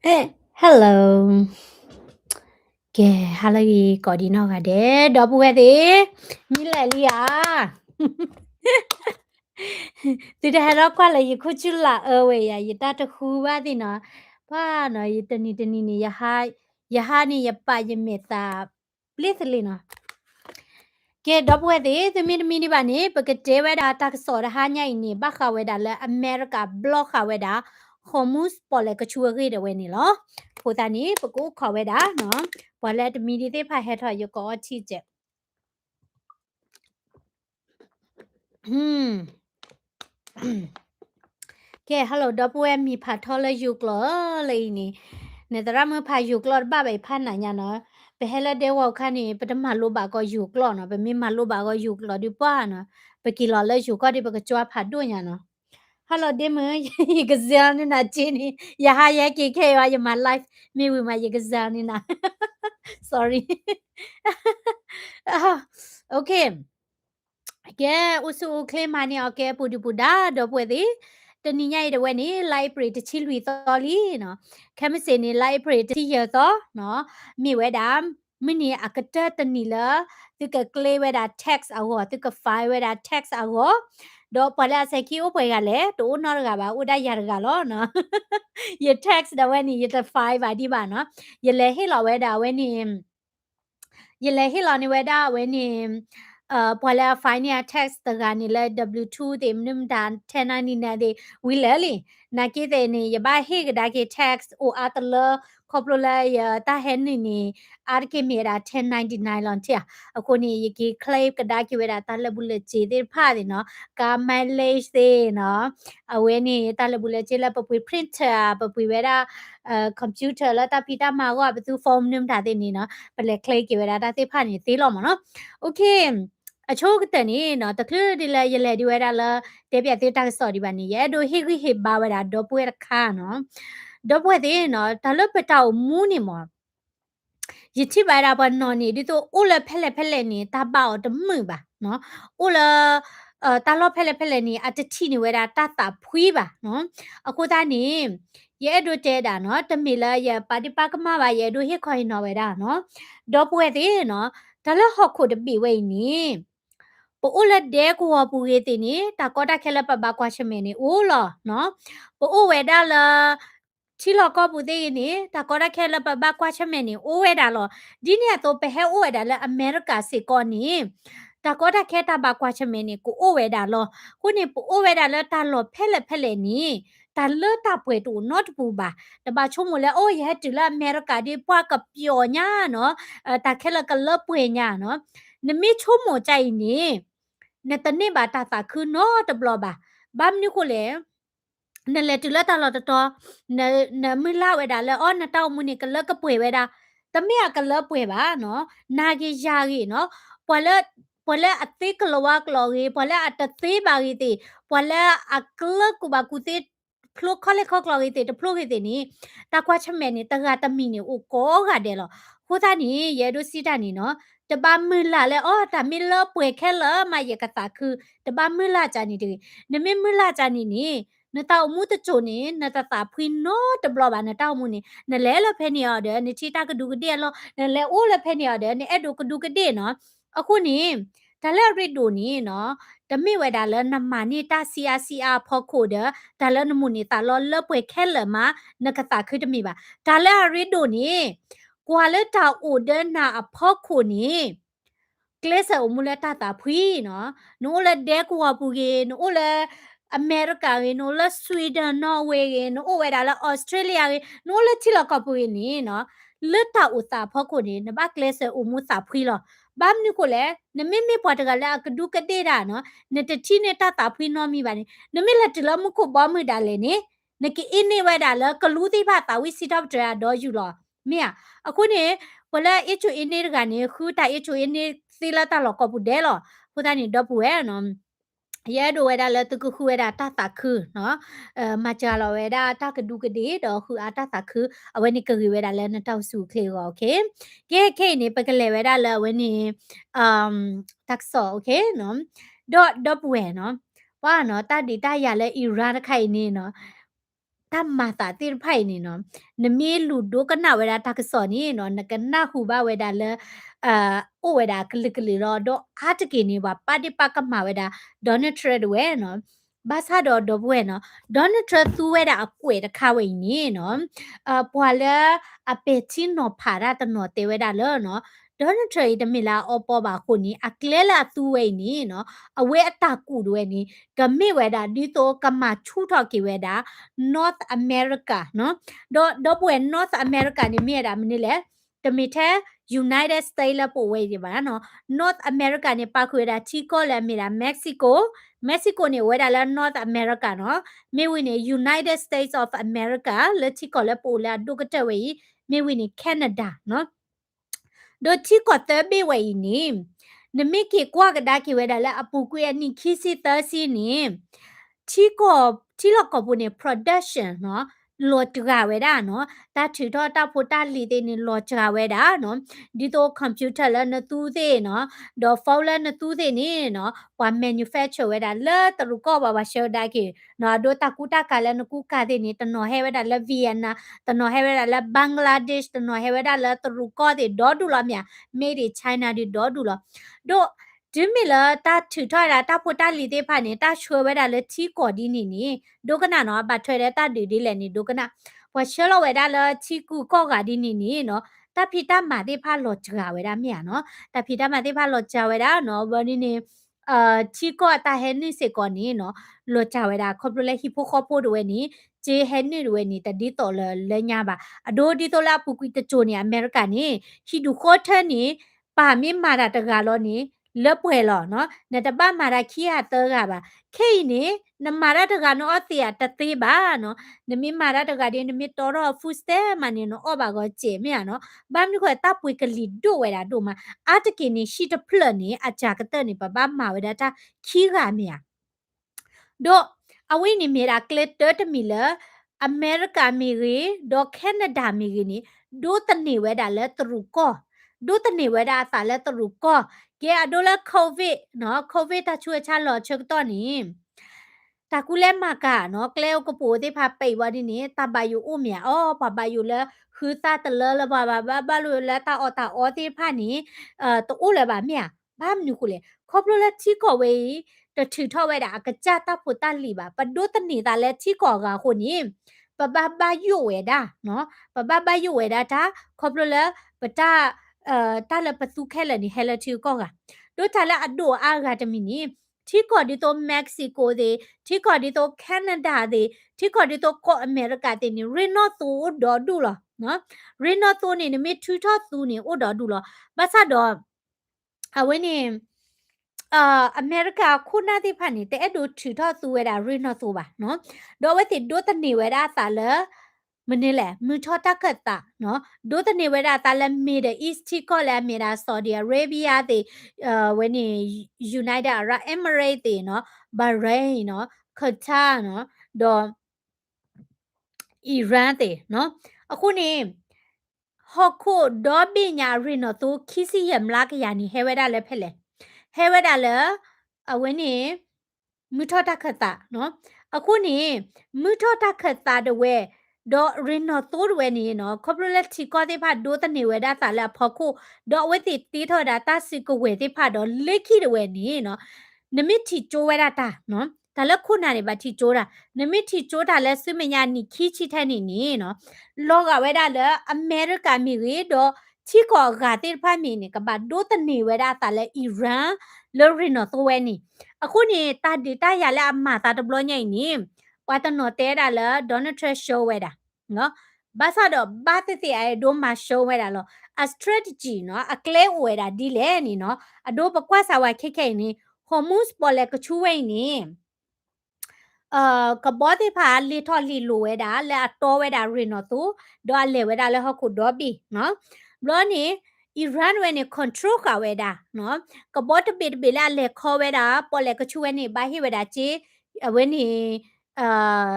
Hey, hello. Hello, có đi nào cả đấy, đó bùa đấy, mi lại li à. Từ đây nó qua là gì khu chú là vậy à, gì ta cho khu ba thì nó gì tên này ya hai này ya ba ya meta, please li nó. Đó bùa đấy, từ mi đi bạn ấy, bởi cái chế vậy đã ta sổ ra hai nhảy này, bác khảo vậy đã là America block khảo vậy đã, Hormuz bỏ lại cái chua ghi vậy này lo. Phụ ta này, bởi cố khảo vậy đã, nó, bỏ lại mi đi thế phải hết rồi, có chi chế. Hello, đó bùa em mi phát thọ là dục lo, lấy này. Nè ta raมื่อพายุกลอดบ้าไปพันน่ะยะเนาะไปให้ละเดวเอาคันนี่ไปตะมาลูบาก็อยู่กลอเนาะไปมีมาลูบาก็อยู่กลอดิป้าเนาะไปกินลอเลยอยู่ก็ดิไปก็จัวผัดด้วยยะเนาะฮัลโหลเดมืออีกเสียนี่นะจีนี่อย่าหาแยกกี่เคว่าอย่ามาไลฟ์มีวิมาอีกเสียนี่นะ sorry โอเคอุสุเคลมานี่โอเคปูดิปูดาดอปวยดิตนี่ใหญ่เดวยนี่ไลบรารีตะชิลุยตอลีเนาะแค่ไม่เสนี่ไลบรารีตะที่เยอะตอเนาะมีเวดามมินี่อากาศตนี่ละตึกเคลเวดา text เอาหัวตึกไฟล์เวดา text เอาหัวดอปะละเซคิโอปวยกะเลตูนอรกะบาอุดายารกะลอเนาะย text ดะเวนี่ยตะไฟล์บาดิบาเนาะยเลให้เราเวดาเวนี่ยเลให้เรานี่เวดาเวนี่พอแล้วไฟล์เนี่ย text ตะกานี่แล W2 เต็มนึมดาน1099เดวิเลลีนาคิเตนี่ยะบาเฮกดาเค text โออาตะลคอปโลลายตาเฮนนี่อาร์เคเมรา1099ลอนเทียအခုนี่ยกีเคลปกะดาคิเวดาตาลบุเลจีเดพาดิเนาะกาไมเลชเดเนาะอเวนี่ตาลบุเลจีละปะปุย printer ปะปุยเวดาคอมพิวเตอร์ละตาพีตามาก็ปะตูฟอร์มนึมดาเดนี่เนาะปะเลเคลกิเวดาตาเตพานี่ตีลอมเนาะโอเคအချို့ကတည်းကနော်တကယ်ဒီလေရလေဒီဝဲတာလာတေပြတေတာစော်ဒီပါနေရဲ့ဒိုဟိဟိဘာဝဲတာဒေါ်ပွဲခါနော်ဒေါ်ပွဲတဲ့နော်ဒါလပတောက်မူးနေမောယတိပါရာဘနော်နေဒီတော့အိုလဖဲလဲနေတာပေါ့တမှုပါနော်အိုလတာလောဖဲလဲနေအတတိနေဝဲတာတတာဖွေးပါနော်အခုသားနေရဲ့ဒိုတဲတာနော်တမီလာရဲ့ပါတိပါကမပါရဲ့ဒိုဟိခွိုင်နော်ဝဲတာနော်ဒေါ်ပွဲတဲ့နော်ဒါလဟော့ခုတပိဝဲနေပိုအိုလက်ဒဲကိုဝပူရေးတင်နေတာကောတာခဲလက်ပပကွာချမေနေအိုလောနော်ပိုအိုဝဲဒါလာချီလောကောပူသေးနေတာကောတာခဲလက်ပပကွာချမေနေအိုဝဲဒါလောဒီနေတော့ပဲဟဲအိုဝဲဒါလက်အမေရိကစေကောနေတာကောတာခဲတာဘကွာချမေနေကိုအိုဝဲဒါလောခုနေပိုအိုဝဲဒါလက်တာလောဖဲလဲနေတာเลอตาป่วยตูนอตปูบาแต่บาชมหมดแล้วโอ้ยจุละอเมริกาดีป้ากับเปียวญ่าเนาะตาแค่ละกันเลอป่วยญ่าเนาะนมีชมหมใจนี่ในตอนนี้บาตาตาคือเนาะตะบลอบาบ้ามนี่ko le นั่นแหละจุลตาลอตตอนะมื้อลาเวดาแล้วอ้อนะเต้ามื้อนี้ก็เลิกก็ป่วยเวดาตะเมียก็เลิกป่วยบาเนาะนาเกยากีเนาะปอเลอติกลวากลอกีปอเลอตติบากีติปอเลอะกลกุบากุติพลุคอเลคอกลอกีติตะพลุกีตินี่ตะควาชะเมนี่ตะกาตะมีนี่โอ้โกกะเดลอคูตานี่เยดูซิตานี่เนาะตะบามื้อลาแล้วอ้อตะมีเลอป่วยแค่เลอมาเยกะตาคือตะบามื้อลาจานี่ตินเมมื้อลาจานี่ นตาอมูตะโจนี่นตาตาพวินโนตะบลอบานตาอมูนี่นแลละเพเนียเดนทิตากะดูกะเดลนแลโอละเพเนียเดนเอดูกะดูกะเดเนาะအခုนี่တလဲရစ်ဒိုနီနော်တမိဝဲဒါလနမနီတာစီအာဖော်ခိုဒဒါလနမူနီတာလောလပွဲခဲလမနကတာခိတမိပါဒါလဲရစ်ဒိုနီကွာလက်တာအိုဒနာအဖော်ခိုနီကလစ်ဆာအမူလက်တာတာဖွီနော်နိုလက်ဒဲကွာပူကေနိုလက်အမေရိကရေနိုလက်ဆွီဒင်နော်ဝေရေနိုဝဲဒါလက်ဩစတြေးလျရေနိုလက်ချီလကပူကေနီနော်လက်တာဥတာဖော်ခိုနီနဘကလစ်ဆာအမူစာဖွီလောဘာမနီကိုလေနမမေပွားတကလည်းကဒုကတဲ့တာနော်နတတိနေတာတာဖွေးနော်မိပါနေနမလက်တလမခုဘောမဒါလေနေနကင်းနေဝဲတာလကလူတိဖတာဝိစီတော့တရာတော့ယူလောမင်းအခုနေဘလအချူအင်းနေကနေခူတာအချူအင်းနေစီလာတာလောကပူဒဲလောဖူတာနေတော့ပူရဲ့နော်ရဲဒိုဝဲဒါလဲတကခုဝဲဒါတတခုနော်မကြလောဝဲဒါတကဒုကဒီတော့ခုအတတခုအဝဲနေကရီဝဲဒါလဲနတောက်စုခလေโอเคကေနေပကလေဝဲဒါလဲဝဲနေအမ်တက်ဆောโอเคနော်ဒေါ်ပွဲနော် ว่าเนาะตาดีตายาและอิหร่านไข่นี่เนาะตามาตาติรไผ่นี่เนาะนมีลูดูก็น่าเวลาทักษอนี่เนาะนกันน่าหูบ้าเวลาเลโอเวลากลิรอดออาตกินี่ว่าปาดิปากมาเวลาดอนเทรดเวเนาะบาซาดอดอเวเนาะดอนเทรดตูเวลาอကွေတခါဝိนี่เนาะပွာเลอเปติโนพาราตโนเตเวดาเลเนาะดอนเทรดมิลาอปอบาคนนี้อเคลลาตูเวนี่เนาะအဝဲအတကူတွေနီကမေဝဲတာဒီတော့ကမချူထော်ကေဝဲတာ North America နော်တော့ပွဲ North America နေမြေတာမနေလေတမီထဲ United States လပိုဝဲဒီပါနော် North America နေပါခွေတာချီကောလဲမြေတာ Mexico နေဝဲတာလဲ North America နော်မြေဝင်းနေ United States of America လက်ချီကောလဲပိုလဲဒုကတဲ့ဝဲမြေဝင်းနေ Canada နော်ဒိုချီကောတဲ့ဘေဝဲနီနမိကေကွာကဒါကေဝဲဒါလဲအပူကွေအနိခီစီသစီနီချီလောကပုန် production နော်လောတကဝဲဒါနော်တာထီတော့တာဖိုတာလီတဲ့နီလောတကဝဲဒါနော်ဒီတော့ computer လဲနတူးသေးနော်ဒေါ်ဖောက်လဲနတူးသေးနီနော်ပွာ manufacture ဝဲဒါလဲတလူကောဘာဘာရှောဒါကေနော်ဒိုတာကူတာကလဲနကူကာတဲ့နီတနော်ဟဲဝဲဒါလဲ Vienna တနော်ဟဲဝဲဒါလဲ Bangladesh တနော်ဟဲဝဲဒါလဲတလူကောတဲ့ဒေါ်ဒူလာမြ made in China ဒီဒေါ်ဒူလာတို့ဒီမီလာတာထူထွားတာတာဖိုတာလီတဲ့ဖာနေတာချွေဝဲတာလဲချီကော်ဒီနီနီဒုကနာနော်ဘာထွေတဲ့တာဒီဒီလဲနီဒုကနာဘွာရှေလောဝဲတာလဲချီကူကော့ကဒီနီနီနော်တာဖီတာမာတဲ့ဖာလောချာဝဲတာမြာနော်တာဖီတာမာတဲ့ဖာလောချာဝဲတာနော်ဘာနီနီချီကောတာဟဲနီစေကောနီနော်လောချာဝဲတာခေါပလိုလဲဟီပိုခေါပိုဒဝဲနီဂျေဟဲနီဝဲနီတဒီတော်လဲညာပါအဒိုဒီတော်လာပူကွီတချိုနီအမေရိကန်နီဟီဒူခေါထန်နီပါမီမာတာတကလောနီလက်ပွဲလောနော်နတပမာရခီယာတောကပါခိနေနမာရတကနောအတိယတသေးပါနော်နမီမာရတကဒီနမီတော်တော့ဖူစတဲမနီနော်အဘကောကျေမြာနော်ဘာမီခွတပ်ပွေကလီဒိုဝဲတာဒိုမှာအတကိနေရှိတဖလနေအကြကတဲ့နေပပမာဝဲတာခီကမြာတော့အဝိနေမီရာကလစ်တမီလာအမေရိကမီရီဒေါ်ကနေဒါမီရီနီဒိုတနေဝဲတာလဲတရူကောဒိုတနေဝဲတာသာလဲတရူကောကဲအဒိုလာကိုဗစ်နော်ကိုဗစ်တချွေချလောချက်တော့နီတာကူလဲမကနော်ကလဲကပိုတေဖာပိဝဒီနီတဘယူအိုမြအောပဘယူလဲခူတာတလလဘာလူလဲတာအောတေဖာနီတိုးလဲပါမြဘာမနုခုလေခေါပလိုလဲချီကောဝေးတထူထောက်ဝဲတာကကြတာဖိုတလီပါပဒိုတနေတာလဲချီကောကခုနီပပဘယူဝဲတာနော်ပပဘယူဝဲတာတာခေါပလိုလဲပတာတာလပစုခဲလနီဟဲလတီကောကတို့တာလအဒိုအာဂါတမီနီที่ก่อนที่ตัวเม็กซิโกเดที่ก่อนที่ตัวแคนาดาเดที่ก่อนที่ตัวเกาะอเมริกาเดนี่เรนอตัวดอดูล่ะเนาะเรนอตัวนี่มีทูทอตัวนี่โอดอดูล่ะภาษาดอเอาไว้นี่อเมริกาคุณนาที่ผ่านนี่แต่ดูทูทอตัวเวลาเรนอตัวป่ะเนาะดอไว้ติดดูตันนี่เวลาตาเลมันนี่แหละมือทอตะกัดตาเนาะดูตันนี่เวลาตาเลมีเดอีสที่ก็แล้วมีดาซาอุดิอาระเบียเดวันนี้ United Arab Emirates เดเนาะบาห์เรนเนาะคาตาร์เนาะดออิหร่านเดเนาะအခုနေဟော့ခိုဒေါ်ပညာရီနော်သူခီစီယမလာကယာနီဟဲဝဲဒါလဲဖက်လဲဟဲဝဲဒါလဲအဝင်းနေမူထောတာခတာနော်အခုနေမူထောတာခတာတဝဲဒေါ်ရီနော်တိုးဝဲနေနော်ခေါပလလက်ချီကောတိဖာဒိုတနေဝဲဒါသာလဲဖော်ခိုဒေါ်ဝဲတီတီထောတာတစီကဝဲတိဖာဒေါ်လက်ခီတဝဲနေနော်နမစ်တီကျိုးဝဲတာတာနော်ဒါလည်းခုနာနေပါတီကျိုးတာနမစ်တီကျိုးတာလဲစွမညာနီခီချီတဲ့နေနေနော်လောကဝဲတာလဲအမေရိကမီရီတော့ချီကောဂါတိဖာမီနေကဘာဒိုတနေဝဲတာတာလဲအီရန်လောရီနော်တိုဝဲနေအခုနေတာဒီတာရလဲအမတာတဘလညိုင်နေဝါတနော်တဲတာလဲဒေါ်နယ်ထရက်ရှိုးဝဲတာနော်ဘာသာတော့ဘာတတိအဲဒိုမာရှိုးဝဲတာလော a strategy နော်အကလဲဝဲတာဒီလဲနေနော်အဒိုဘကွာဆာဝါခိခိနေဟော်မုစ်ပေါ်လဲကချူဝဲနေကဘောတိဖာလီထော်လီလိုဝဲတာလဲအတော်ဝဲတာရင်နော်သူဒေါ်လေဝဲတာလဲဟခုဒေါ်ဘီနော်ဘလောနေအီရန်ဝဲနေ control ကဝဲတာနော်ကဘောတပိတပိလာလဲခေါ်ဝဲတာပေါ်လဲကချူဝဲနေဘာဟိဝဲတာချေဝဲနေအာ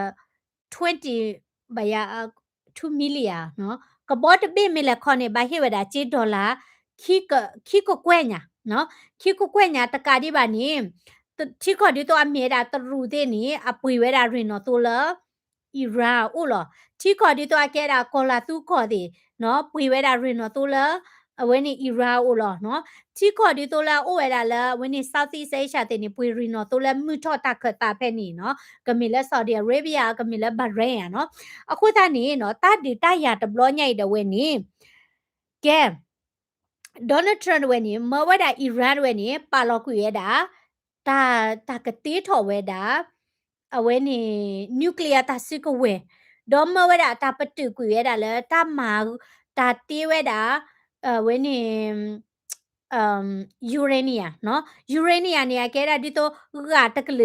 20ဘယာ2 million နော်ကဘောတပိမီလဲခေါ်နေဘာဟိဝဲတာချေဒေါ်လာခီကကွဲညာနော်ခီကကွဲညာတကာဒီပါနေ ที่ก่อนที่ตัวอเมริกาตรูเดนี่อปุยเวดารินเนาะตัวละอิรานอุลอที่ก่อนที่ตัวแกดากอลาตุก่อดีเนาะปุยเวดารินเนาะตัวละเวนี่อิรานอุลอเนาะที่ก่อนที่ตัวละโอเวดาละเวนี่ Southeast Asia เตนี่ปุยรินเนาะตัวละมือทอตาเกตาเพนี่เนาะก็มีละซาอุดิอาระเบียก็มีละบาห์เรนเนาะအခုတนี่เนาะตาดิตายาตบลอใหญ่เดเวนี่แก Donald Trump เวนี่เมื่อว่าได้อิหร่านเวนี่ปาลอกุเยดาตากะตีถอเวดาเอาเวนี่นิวเคลียร์ตาซิกเวดอมเมื่อว่าได้ตาปฏิกุเยดาเลยตามาตาตีเวดาเวนี่ยูเรเนียเนาะยูเรเนียเนี่ยแกได้ดิโตกะตะกะเล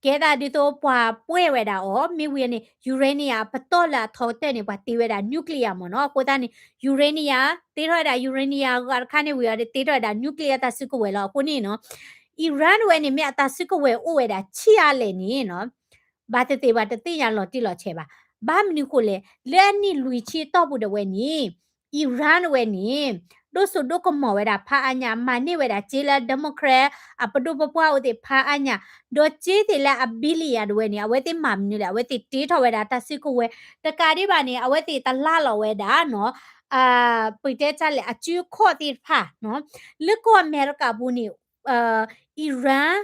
แกได้ดิโตปวาป่วยเวดาอ๋อมีเวนี่ยูเรเนียปะตอละทอเตนี่ปะตีเวดานิวเคลียร์มเนาะโคตานี่ยูเรเนียตีถอยดายูเรเนียกะคานี่เวดาตีถอยดานิวเคลียร์ตาซิกเวลอโคนี่เนาะอิหร่านเวนี่เมียตาซิกเวโอเวดาชิอาเลนี่เนาะบาเตเตบาเตติยาลอติลอเชบาบ้ามนี่โคเลเลนี่ลุยชีตอบุเดเวนี่อิหร่านเวนี่ดูสุดดูก็หมอเวดาพาอัญญามานี่เวดาจีละเดโมแครตอะปดูปะปวาอุติพาอัญญาโดจีติละอบิลิยาดเวนี่อเวติมัมนี่แหละอเวติตีทอเวดาตาซิกเวตะกาดิบานี่อเวติตะลาลอเวดาเนาะปิเตจะเลยอจูข้อติพาเนาะลึกกว่าอเมริกาบุนี่อิหร่าน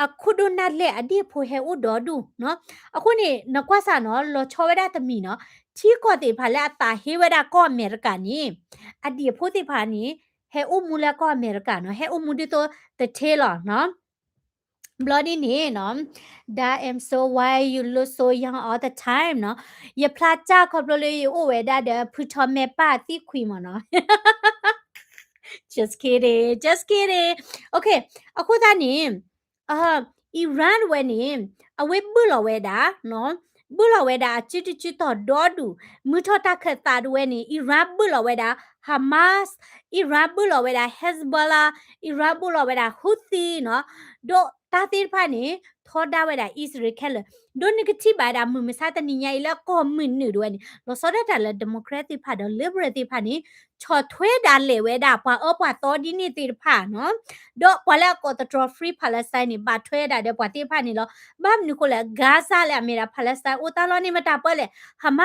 အခုဒိုနတ်လေအဒီဖိုဟဲဥဒေါ်ဒူနော်အခုနေနကွာဆာနော်လောချောဝဒတမီနော်ချီကောတေဖာလာတာဟေဝဒကောအမေရိကန်နီအဒီဖိုတေဖာနီဟဲဥမူလကောအမေရိကန်နော်ဟဲဥမူဒီတိုတထေလောနော် bloody นี่เนาะ that am so why you look so young all the time เนาะอย่าพลาดจ้าขอบเลยโอเวดาเดพุทธเมป้าที่คุยมาเนาะ just kidding just kidding okay အခုသားနေအီရန်ဝဲနေအဝဲဘူးလော်ဝဲတာနော်ဘူးလော်ဝဲတာချစ်ချစ်တော့ဒေါ်ဒူမူထတာခက်တာဒဝဲနေအီရန်ဘူးလော်ဝဲတာဟာမတ်စ်အီရန်ဘူးလော်ဝဲတာဟက်ဇ်ဘလာအီရန်ဘူးလော်ဝဲတာဟူသီနော်ဒိုတာတိဖာနေထောဒါဝဲတာအစ္စရေးခဲလဒိုနဂတိပါတာမမစတနီညိုင်လကောမင်းနူဒဝဲနေလောစောဒတာလဒီမိုကရက်တစ်ဖာတော့လစ်ဘရယ်တစ်ဖာနေချော်ထွဲတာလေဝဲတာပွာပွာတော်ဒီနေတိဖာနော်ဒေါ်ပွာလာကောတထရဖရီပါလက်စတိုင်းနေပါထွဲတာတဲ့ပွာတိဖာနေလောဘာမနုကိုလေဂါဇာလေအမေရာပါလက်စတိုင်းအိုတာလောနေမတာပွဲလေဟမ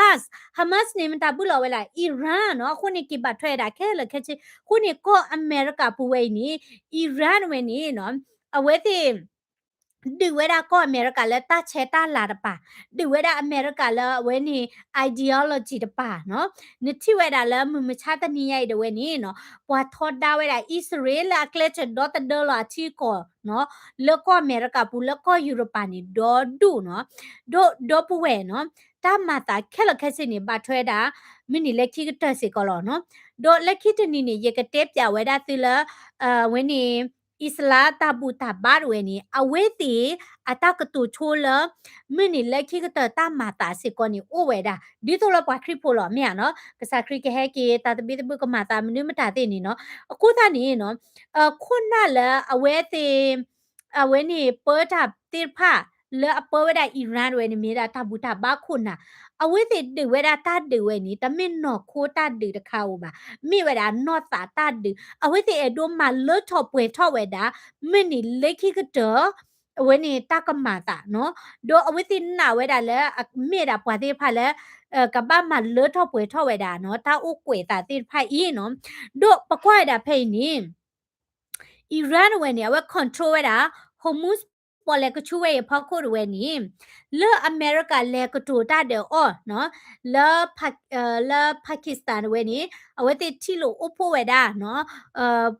တ်နေမတာဘူးလောဝဲလာအီရန်နော်ခုနေကိပါထွဲတာခဲလေခဲချခုနေကောအမေရိကပူဝဲနေအီရန်ဝဲနေနော်အဝဲတိဒီဝဲတာကောအမေရိကလည်းတချဲတာလာတပါဒီဝဲတာအမေရိကလည်းဝဲနေ ideology တပါနော်နိတိဝဲတာလည်းမချတနီရိုက်တဲ့ဝဲနေနော်ပွာထောတာဝဲတာ Israel ကကလက်ဒေါ်တဒေါ်လာချီကောနော်လောကောအမေရိကပူလောကောယူရိုပနီဒေါ်ဒူနော်ဒေါ်ပူဝဲနော်တာမတာခဲလခဲစနေပါထွဲတာမင်းနီလက်ခိကတက်စီကောလောနော်ဒေါ်လက်ခိတနီနေရကတက်ပြဝဲတာသီလဝဲနေอิสลาตาบูตาบาดเวนี่อเวติอาตากตูโชลมื้อนี่เลขิกะตะตามาตาสิกอนี่โอเวดาดิโตลปาคริโพลอเมียเนาะกะสาคริกะแฮเกตาตะบิตบุกะมาตามื้อมตาตินี่เนาะအခုသားนี่เนาะခုနလအဝဲတိအဝဲนี่เปิดတာติဖာလအပဝဲတာအီရန်ဝဲนี่มีดาตาบูตาบาခုနအဝဲတိဒဝဲတာတဒဝဲนี่ตะมินနော်ခိုးတဒတခါဦးပါမိဝဲတာနော်တာတဒအဝဲတိအဒိုမာလထော့ပွဲထော့ဝဲတာမင်းนี่လက်ခိကတအဝဲนี่တကမာတာနော်ဒိုအဝဲတိနာဝဲတာလဲမိတာပွားတိဖာလဲကဘာမလထော့ပွဲထော့ဝဲတာနော်တာဥကွေတာတိဖာဤနော်ဒိုပကွာတာဖိနေအီရန်ဝဲနေအဝဲ control ဝဲတာ hormuz ပေါ်လေကချူဝဲဖောက်ခိုဝဲနေလေအမေရိကလေကတူတာတဲ့အော်နော်လေပါကစ္စတန်ဝဲနေအဝဲတိတီလိုအဖို့ဝဲတာနော်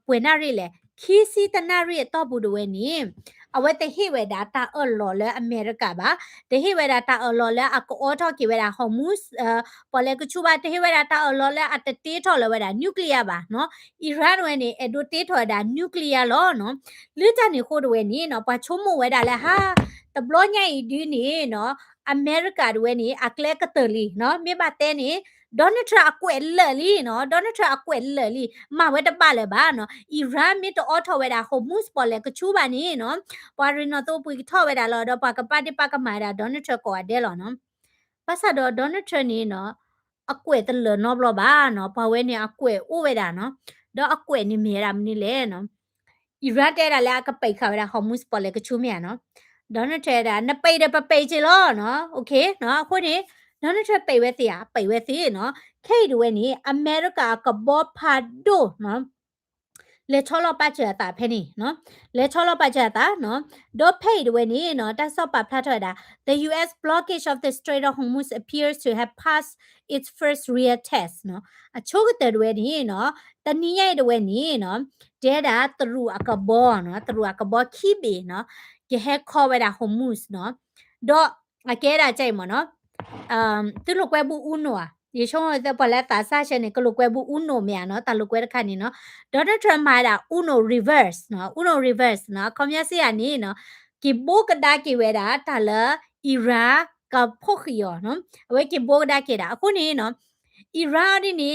ပွေနာရီလေခီစီတနာရီတော့ဘူးဝဲနေအဝဲတဟိဝဲတာတာအော်လော်လေအမေရိကပါတဟိဝဲတာတာအော်လော်လေအကောထော်ကီဝဲတာ hormuz ပေါ်လေကချူပါတဟိဝဲတာတာအော်လော်လေအတတေးထော်လေဝဲတာနျူကလ িয়ার ပါနော်အီရန်ဝဲနေအဒိုတေးထော်တာနျူကလ িয়ার လောနော်လူတန်နေခိုးတွေနေနော်ပွားချုံမဝဲတာလေဟာတဘလညိုင်ဒီနေနော်အမေရိကတွေနေအကလကတလီနော်မြေပါတဲနေဒေါ်နယ်ထရအကွဲလလီနော်ဒေါ်နယ်ထရအကွဲလလီမဝဲတပါလေပါနော်အီရန်မီတအော်ထော်ဝဲတာဟိုမုစ်ပေါ်လေကချူပါနေနော်ပွာရီနော်တော့ပွေထော်ဝဲတာလောတော့ပါကပါတိပါကမာတာဒေါ်နယ်ထရကောဒဲလောနော်ပါဆာတော့ဒေါ်နယ်ထရနေနော်အကွဲတလနော်ဘလပါနော်ပွာဝဲနေအကွဲအိုးဝဲတာနော်တော့အကွဲနေမြေတာမနေလေနော် Iran te da la ka pai kha da hormuz pol le ka chu me no Donald Trump da na pai da pa pai chi lo no okay no khu ni Donald Trump pai we ti ya pai we ti no kai du we ni America ka bo pha do no le cholo pa cha ta phe ni no le cholo pa cha ta no do pay the we ni no ta so pa pha tho da the US blockage of the Strait of Hormuz appears to have passed its first real test no a chog the we ni no ta ni yai the we ni no de da tru akabo no tru akabo ki be no ke he kho we da Hormuz no do a ke da chai mo no tu lo kwe bu uno a ye chong de pa la ta sa che ne ko lo kwe bu uno me no ta lo kwe da kha ni no Donald Trump မှာဒါ Uno reverse နော် Uno reverse နော်ခေါမရစီရနေနော်ကိဘိုကဒါကိဝဲတာတာလအီရာကဖို့ခရောနော်အဝဲကိဘိုကဒါကိတာအခုနေနော်အီရာဒီနေ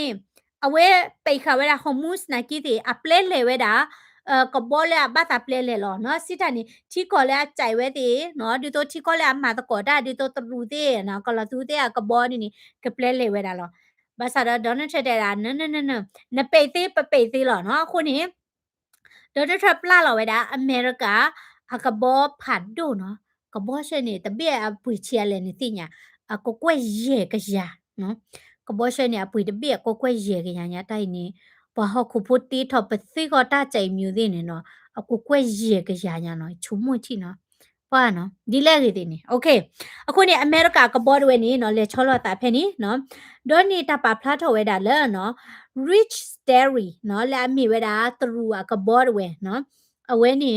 အဝဲပိခါဝဲတာဟိုမုစ်နာကိတီအပလဲလေဝဲတာကဘောလေဘာတာပလဲလေလောနော်စစ်တန်နီထီကောလေကြိုင်ဝဲတီနော်ဒီတော့ထီကောလေအမှာတကောတာဒီတော့တလူတီနော်ကလသူတီကဘောဒီနေကပလဲလေဝဲတာလောဘာသာတော့ Donald Trump တဲ့တာနပိတ်သေးပပိတ်သေးလောနော်ခုနေဒေါ်တာထရပလာလောဝဲတာအမေရိကအကဘောဖတ်ဒိုနော်ကဘောရှနေတပြည့်အပွေချဲလဲနေတိညာအကိုကွဲ့ရဲကရနော်ကဘောရှနေအပွေတပြည့်ကိုကွဲ့ရဲကရညာတိုင်နေဘာဟခုဖို့တီထော်ပစီကတာကြိုင်မြူသေးနေနော်အကိုကွဲ့ရဲကရညာနော်ချုံမွချီနော်ပါနော်ဒီလက်ရည်တင်နေโอเคအခုနေအမေရိကကဘောတွေနေနော်လေချောလောတာဖဲနေနော်ဒေါ်နေတာပါဖလားထော်ဝဲတာလဲနော် rich dairy နော်လာမီဝဲတာသူကဘောတွေနော်အဝဲနေ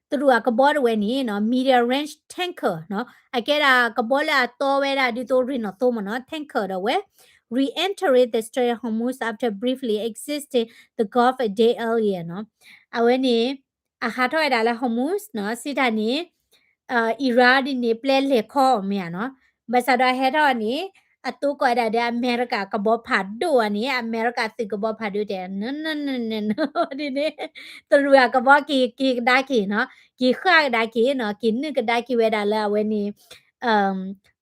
သူကဘောတွေနေနော် media range tanker နော်အကဲတာကဘောလာတော့ဝဲတာဒီတော့ရနော်တော့မနော် tanker တော့ဝဲ re-entered the Strait of Hormuz after briefly exiting the Gulf a day earlier နော်အဝဲနေအခါထောက်ရတာလဲ Hormuz နော်စစ်တာနေအီရာဒီနေပလဲလေခေါ်မြာနော်ဘာသာတော့ဟဲတော့နေအတူကရတဲ့အမေရိကကဘောဖတ်ဒိုအနေအမေရိကစစ်ကဘောဖတ်ဒိုတဲ့နနနနနဒီနေသူရကဘောကီဒါကီနော်ကီခါဒါကီနော်ကီနကဒါကီဝဲဒါလာဝဲနေ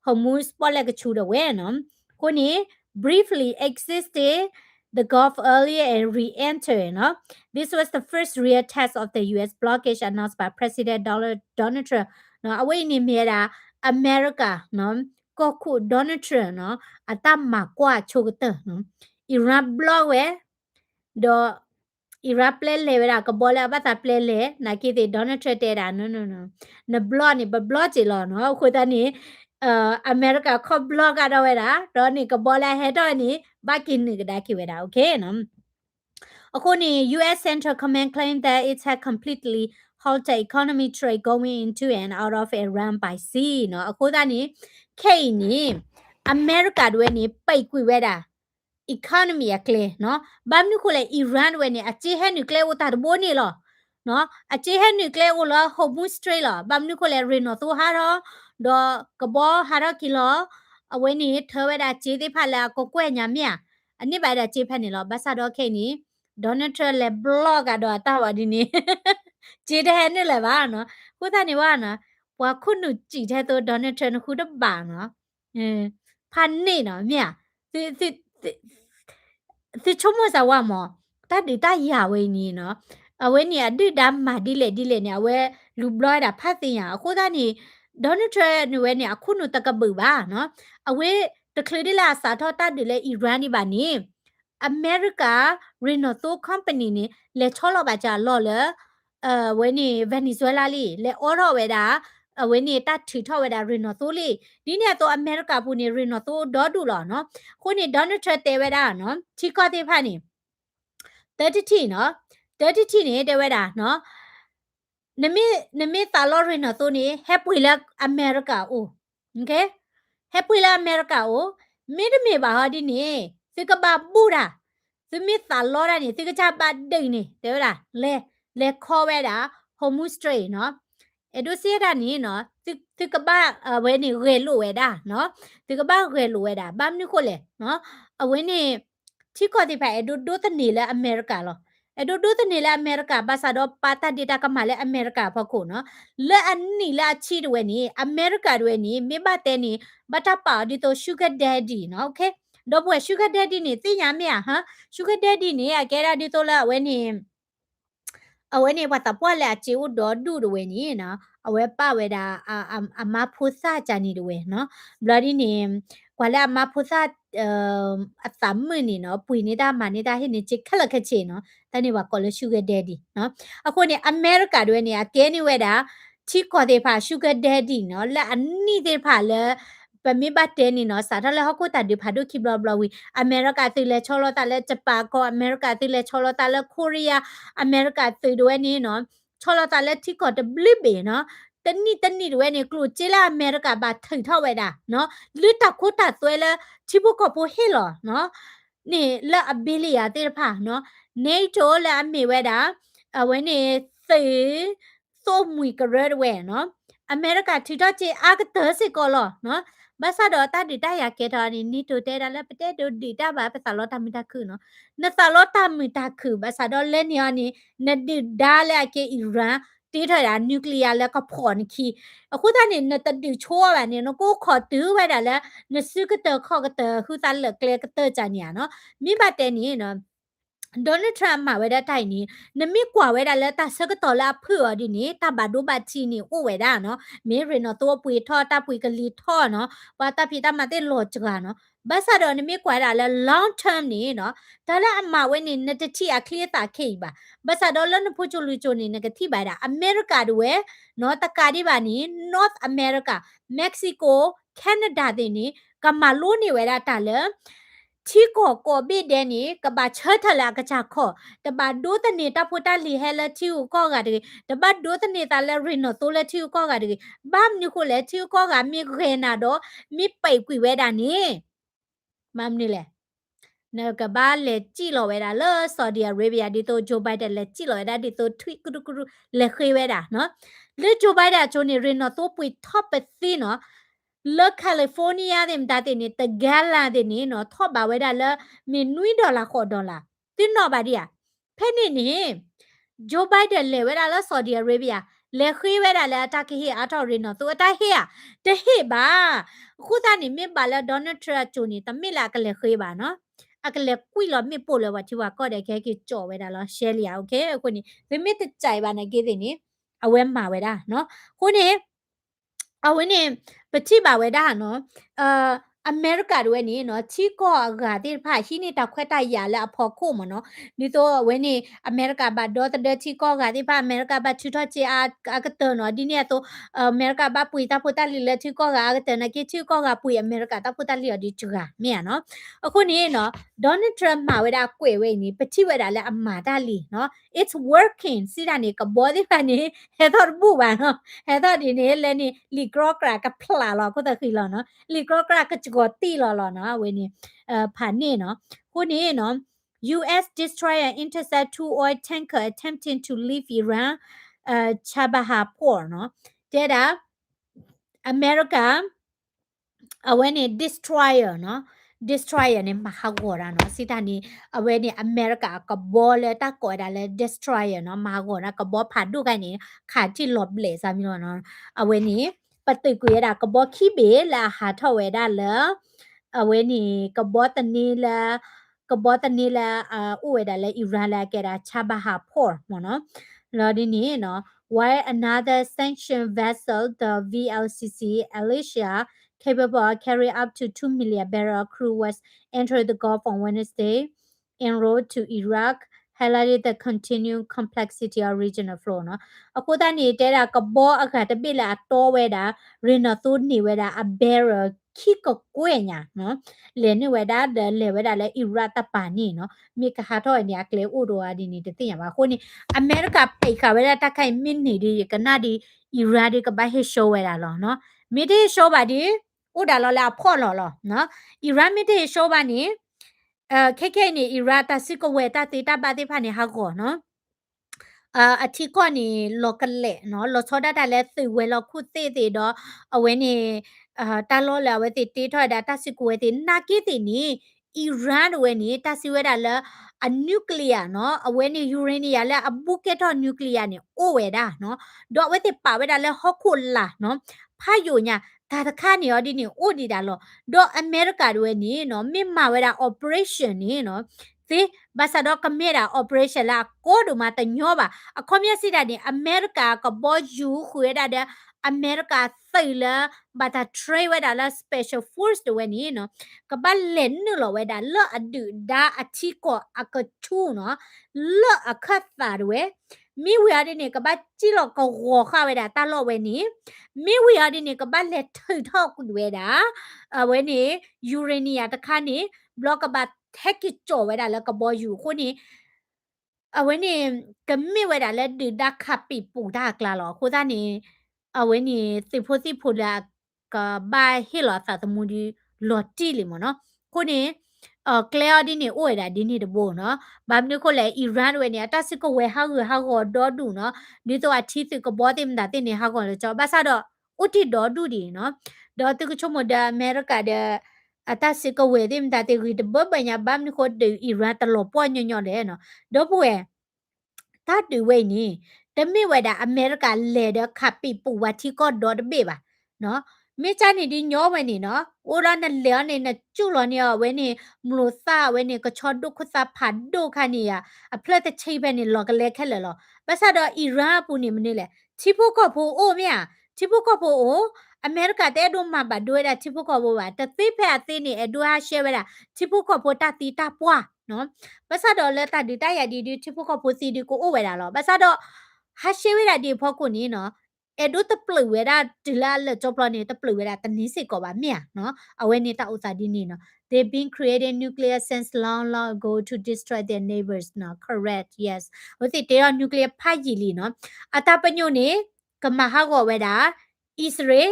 ဟိုမူစပေါ်လကချူတော့ဝဲနော်ကိုနေ briefly existed the Gulf earlier and re-entered. No? This was the first real test of the U.S. blockage announced by President Donald Trump. No, away ni mera America. No, koku Donald Trump. No, atam makwa chogte. No, Iran block we do Iran play le vera ka bola bata play le na ki de Donald Trump te da no na block ni ba block chi lo no khu ta ni America ခေါ် blog ကတော့ဝဲတာတော့နေကဘောလာဟဲတော့နေဘာကင်းနေကဒါကိဝဲတာ okay နော်အခုနေ US Central Command claimed that it had completely halted economic trade going into and out of Iran by sea နော်အခုဒါနေခိနေ America တွေနေပိတ်ကွေဝဲတာ economy ကလေနော်ဘာမနုခလေ Iran တွေနေအချေဟဲ nuclear ဝတာတဘိုးနေလောနော်အချေဟဲ nuclear ဝလာ Hormuz Strait လောဘာမနုခလေ reno သူဟာတော့ဒေါ်ကဘောဟာရကီလောအဝဲနေထဝဲတာခြေသေးဖက်လာကိုကွဲ့ညာမြအနစ်ပါတာခြေဖက်နေလောဘတ်ဆာတော့ခိနေဒေါ်နယ်ထရလေဘလော့ကတော့တာဝဒီနေခြေတဲ့နဲ့လေပါနော်ခုသားနေဝါနော်ဘွာခုနုကြည့်တဲ့တော့ဒေါ်နယ်ထရခုတော့ပါနော်ဖန်နေနော်မြသချုံမစဝါမောတတ်ဒီတရဝဲနေနော်အဝဲနေအဒိဒါမာဒီလေနေအဝဲလူဘလော့တာဖတ်တင်ရအခုသားနေဒေါ်နယ်ထရနဝဲနေအခုနုတကပူပါနော်အဝဲတကလေးလာစာထောတတ်ဒီလေအီရန်ဒီပါနေအမေရိကရီနိုတိုကုမ္ပဏီနေလေချောလောပါကြလော်လေဝဲနေဗန်နီဇွဲလားလေလေအော်ရောဝဲတာအဝဲနေတတ်ထီထောဝဲတာရီနိုတိုလေဒီနေတော့အမေရိကပူနေရီနိုတိုဒေါ်ဒူလောနော်ခုနေဒေါ်နယ်ထရတဲဝဲတာနော်ချီကောတေဖာနေ30နော်30နေတဲဝဲတာနော်နမေတာလော်ရီနိုတိုနေဟက်ပွေလာအမေရိကအိုโอเคဟက်ပွေလာအမေရိကအိုမေဒမေပါဟာဒီနေစကဘာဘူရာစမီတာလော်ရနေစကချပါဒိနေတဲဝဲတာလေခေါ်ဝဲတာဟိုမူစထရိနော်အဲ့ဒိုစီရနေနော်စကဘာဝဲနေရေလိုဝဲတာနော်စကဘာရေလိုဝဲတာဘာမနုကိုလေနော်အဝဲနေချီကောတိဖိုင်အဲ့ဒိုတနေလေအမေရိကလောအဲ့ဒိုတနေလေအမေရိကဘာသာတော့ပါတာဒေတာကမလေအမေရိကဖခုနော်လဲအနီလာချီတွေနေအမေရိကတွေနေမိဘတဲ့နေဘတာပါဒီတော့ sugar daddy နော် okay တော့ဘွယ် sugar daddy နေသိညာမြဟာ sugar daddy နေအကဲရာဒီတော့လာဝဲနေ when it was a pola chiu do the way ni no awe pa we da a mapusa jani the way no bloody name kwala mapusa a thumb ni no pui ni da mani da hi ni chikala kachi no tani wa call sugar daddy no ako ni America do ni a keni we da chi ko de pa sugar daddy no la ani de pa le ပမိဘတဲနီနော်စာထလဲဟခုတာဒီဖာဒိုခိဘလဘလဝီအမေရိကတိလဲချောလတာလဲဂျပန်ကောအမေရိကတိလဲချောလတာလဲကိုရီးယားအမေရိကတိဒွဲနီနော်ချောလတာလဲတိကောတဘလစ်ဘေနော်တနီဒွဲနီကလူချေလာအမေရိကဘာထိထောက်ဝဲတာနော်လူတခုတာသွဲလဲချိဘကပိုဟေလောနော်နေလဲအဘီလီယာတေဖာနော်နေတိုလဲအမေဝဲတာအဝဲနေသေသို့မွေကရဲဝဲနော်အမေရိကထိတော့ချေအာကတစစ်ကောလောနော် ဘာသာတော့တာဒီတရကေတာနီတိုတဲတာလည်းပတဲတို့ဒီတာဘာပစာလောတာမီတာခုနော်နစာလောတာမီတာခုဘာသာတော့လဲနီယနီနဒီဒါလဲကေအီရန်တေးထတာနျူကလ িয়ার လဲကဖော်နခီအခုတနေနတဒီချိုးပါနေနော်ကိုခေါ်တူးဝဲတာလဲနစုကတခေါ်ကတခုတလကလေကတကြညာနော်မိဘတဲနီနော်ဒေါ်နယ်ထရမ့်မှာဝဲတဲ့တိုင်နီနမီကွာဝဲတာလဲတာဆကတော်လာဖွေော်ဒီနီတဘာဒိုဘချီနီဥဝဲတာနော်မေရီနော်တော့ပွေထောတာပွေကလီထောနော်ဘာတာဖီတာမတဲ့လောချကနော်ဘာသာတော့နမီကွာတာလဲ long term နီနော်ဒါလည်းအမဝဲနေနတတိအခလီတာခေပါဘာသာတော့လနဖို့ချလူချိုနေနကတိပါတာအမေရိကတို့ဝဲနော်တကာဒီပါနီ North America Mexico Canada တဲ့နီကမလိုနေဝဲတာလဲချီကိုဘိဒဲနီကဘာချထလာကချခောတဘာဒိုတနေတာဖူတလီဟဲလချီကိုကတဲ့တဘာဒိုတနေတာလဲရီနိုတိုလဲချီကိုကတဲ့ဘာမနီကိုလဲချီကိုကမီခေနာတော့မိပိတ်ကွေဝဲတာနီမမ်နီလဲနကဘာလေကြည့်လောဝဲတာလောဆော်ဒီအာရေဗျဒီတိုဂျိုဘိုင်ဒန်လေကြည့်လောဝဲတာဒီတိုထွိကူကူလေခေဝဲတာနော်လေဂျိုဘိုင်ဒန်ချိုနေရီနိုတိုပွေထော့ပသီနော်လောကယ်လီဖိုးနီးယားတဲ့တာတဲ့နေတဂါလာတဲ့နေနော်ထော့ပါဝဲတာလဲမင်းနွီဒေါ်လာခေါ်ဒေါ်လာတင်းတော့ပါဒီယာဖဲနေနေဂျိုဘိုင်ဒန်လေဝဲတာလဲဆော်ဒီအာရေဗျလေခေဝဲတာလဲအတကိဟေအထော်ရီနော်သူအတဟေရတဟေပါခုသားနေမြပါလဲဒေါ်နယ်ထရချိုနေတမစ်လာကလေခေပါနော်အကလေကွီလောမြပို့လောဝချီဝါကော့တဲ့ခဲကြီးကြော်ဝဲတာလောရှဲလီယာโอเคအခုနေဗိမစ်တကြိုင်ပါနေကေးတဲ့နေအဝဲမှာဝဲတာနော်ခုနေအဝဲနေပတိပါဝဲတာနော်အမေရိကတို့နေနော်ချီကောကတဲ့ဖာရှိနေတာခွဲတိုက်ရလဲအဖို့ခုမနော်ဒီတော့ဝဲနေအမေရိကဘာဒေါ်တဲ့ချီကောကတဲ့ဖာအမေရိကဘာချူထချီအကတနော်ဒီနေတော့အမေရိကဘာပွေတာဖူတာလီလဲချီကောကအကတနကေချီကောကပွေအမေရိကတာဖူတာလီဒီချူကမြင်နော်အခုနေနော်ဒေါ်နယ်ထရမ့်မှာဝဲတာကွေဝဲနေပတိဝဲတာလဲအမာတာလီနော် it's working စီတာနေကဘောဒီဖာနေဟဲတော့ဘူးပါနော်ဟဲတော့ဒီနေလဲနေလီကရောကရာကဖလာလောကိုတခီလောနော်လီကရောကရာကချကိုတီလောလောနော်ဝဲနေဖာနေနော်ခုနေနော် US destroyer intercept two oil tanker attempting to leave Iran Chabahar port နော်တဲ့တာ America အဝဲနေ destroyer နော် destroyer နေမဟာဂောရာနော်စစ်တာနေအဝဲနေ America ကဘောလေတာကောဒါလေ destroyer နော်မဟာဂောရာကဘောဖာဒုကနေခါတိလော့ဘလေစာမီနော်အဝဲနေပတိကွေရာကဘောခိဘေလာဟာထဝဲဒါလေအဝဲနေကဘောတနီလာဥဝဲဒါလေ Iran လာကဲတာချဘာဟာဖော်မနော်လော်ဒီနေနော် while another sanctioned vessel the VLCC Alicia capable of carrying up to 2 million barrel crew was entered the Gulf on Wednesday en route to Iraq highlighted the continued complexity of regional flow နော်အခုတနေတဲတာကဘောအခါတပိလာတော့ဝဲတာ Renato နေဝဲတာ a barrel ခိကကွေညာနော်လေနေဝဲတာလေဝဲတာလေ Iraq တပါနေနော်မိကဟာတော့နေကလေဥတော်အဒီနေတသိရပါခုနေ America ပိတ်ခါဝဲတာတက်ခိုင်မင်းနေဒီကနာဒီ Iraq ဒီကဘာဟေရှိုးဝဲတာလောနော်မိဒီရှိုးပါဒီဥဒါလောလာဖော့လောလောနော် Iran မိဒီရှိုးပါနေKK နေ Iraq တစစ်ကဝဲတာတေတာပါတိဖာနေဟာကောနော်အထီကောနေလောကလေနော်လောချောဒတာလဲသေဝဲလောခုသေသေးတော့အဝဲနေတာလောလာဝဲတေတေထော်ဒါတစစ်ကိုဝဲတေနာကိတေနေအီရန်ဝဲနေတာစီဝဲတာလဲအနျူကလ িয়ার နော်အဝဲနေယူရေနီယာလဲအဘူကေတော့နျူကလ িয়ার နေအိုဝဲတာနော်တော့ဝဲတေပါဝဲတာလဲဟော့ခုလာနော်ဖာယိုညာဒါတခါနေရောဒီနေအိုဒီတာလောတော့အမေရိကတွေနေနော်မြင့်မာဝဲတာ operation နေနော် See, basa do kamera operation la ko do mata nyoba. A komya sida ni America ka bo you hueda de America sailor bata tray weda la special force de when you know. Ka ba len no lo weda lo adu da atiko akatu no lo akatha we. Mi we ade ni ka ba chi lo ka wo kha weda ta lo we ni. Mi we ade ni ka ba le thu thok weda. We ni urania ta kha ni block ba take it joy ไว้ได้แล้วก็บ่อยู่คู่นี้เอาไว้นี่ก็มีไว้ได้แล้วดือดักคับปีปูดากลาหรอคู่ด้านนี้เอาไว้นี่สิพูดละก็บายให้หรอสาตมูดีหลอดจี้เลยมั้งเนาะคู่นี้เกลียวดินี่โอ้ยได้ดินี่เดโบเนาะบางทีคนแลอิหร่านเว้ยเนี่ยถ้าสิก็เวหาคือหาก็ดอดูเนาะดิตัวอาทิตย์สิก็บ่เต็มดาเต็นี่หาก็เลยจ้ะบาซาดออุทิดอดูดีเนาะดอตึกชมดาอเมริกาเด ata sika wedim ta te ri de banya bam ni ko de iran ta lo po nyo nyo le no do pwe ta de we ni de mi we da america le de kha pi pu wa thi ko do de be ba no mi cha ni di nyo we ni no o ra na le ni na chu lo ni we ni mlo sa we ni ko chod du khu sa pha do kha ni ya a phle te chei be ni lo ka le khe le lo ba sa do iran pu ni mni le thi pu ko pu o mya thi pu ko pu o อเมริกาแต่ดูมาบัดด้วยนะที่พวกเขาบอกว่าแต่ที่แพ้ที่นี่เอ็ดด้วยเชื่อว่าที่พวกเขาพูดตาตีตาปัวเนาะภาษาดอลเลตาดีตาอย่าดีดีที่พวกเขาพูดซีดีกูโอ้เวลาหรอภาษาดอฮัชเชื่อว่าดีพอกูนี้เนาะเอ็ดดูตะปลือเวลาจิลาเลจบแล้วเนี่ยตะปลือเวลาตอนนี้สิก็ว่าเมียเนาะเอาไว้เนี่ยตาอุตส่าห์ดีนี่เนาะ they've been creating nuclear since long ago to destroy their neighbors เนาะ correct yes ว่าสิเดี๋ยวนิวเคลียร์พายีลีเนาะอัตราประโยชน์นี้ก็มาหาว่าเวลาอิสราเอล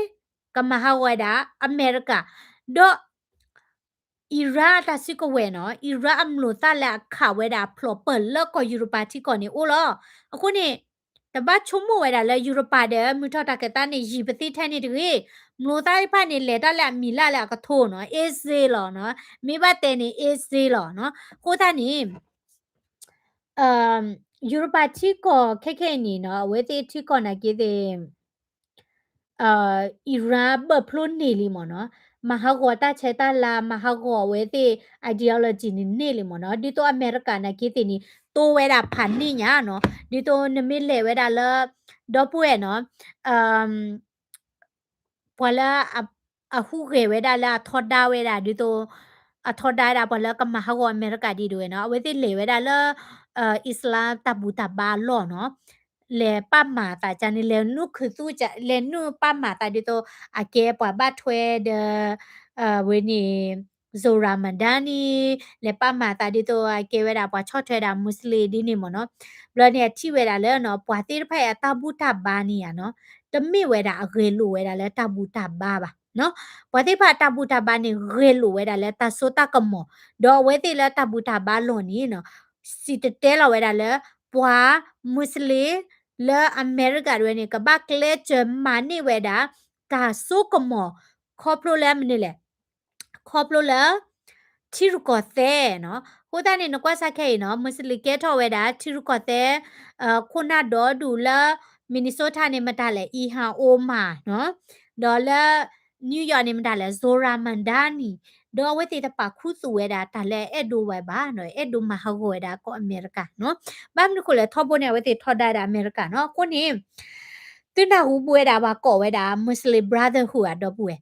Kamahawada America do Ira ta siko we no Ira amlo ta la kha we da phlo pe lo ko Europa thi ko ni o lo aku ni ta ba chumo we da la Europa de mu tha ta ke ta ni yi pati than ni de mlo ta pha ni le ta la mi la la ka tho no is lo no mi ba te ni is lo no ko ta ni Europa thi ko khe khe ni no we te thi ko na ki de อิรักเบอร์พลุนนี่ลิมอเนาะมหากตาเชตาลามหากเวทีไอเดียโลจีนี่นี่ลิมอเนาะดิตัวอเมริกานะคิดนี่ตัวเวลาพันนี่เนี่ยเนาะดิตัวนมิเลเวลาละดอปเวเนาะเอ่อพอละอะฮูเกเวลาละทอดดาเวลาดิตัวอะทอดได้ดาพอละก็มหากอเมริกาดีด้วยเนาะเวทีเลเวลาละอิสลามตะบูตะบาลอเนาะ le pa ma ta cha ni le nu khu su cha le nu pa ma ta di to a ke pa ba thwe de we ni zora mandani le pa ma ta di to a ke we da pa chho thwe da muslim di ni mo no blo ne thi we da le no pwa ti pha ya ta bu ta ba ni ya no de mi we da a ge lu we da le ta bu ta ba no pwa ti pha ta bu ta ba ni ge lu we da le ta so ta ka mo do we ti le ta bu ta ba lo ni no si te te la we da le pwa muslim เลออเมริกาด้วยนี่ก็บักเลเจอมานี่เวดากาสู้กับหมอครอบครัวแล้วมันนี่แหละครอบครัวแล้วที่รุกอเต้เนาะฮู้ตานี่นกว่าสักแค่เนาะมุสลิเกทอเวดาที่รุกอเต้คุณน่ะดอดูแลมินนิโซตานี่มันดาแหละอีฮาโอมาเนาะดอลลาร์นิวยอร์กนี่มันดาแหละโซรามันดานี่ดอเวติตะปาคุสุเวดาตาแลเอ็ดดูไว้บ้าหน่อยเอ็ดดูมาฮาโกเวดาก็อเมริกาเนาะ บ้านนี่คนเลยทอบบนเนี่ยไว้ติดทอดได้ดาอเมริกาเนาะคนนี้ตึ้งดาหูบวยดาว่าก่อไว้ดามุสลิมบราเธอร์ฮูดอะดอกบวย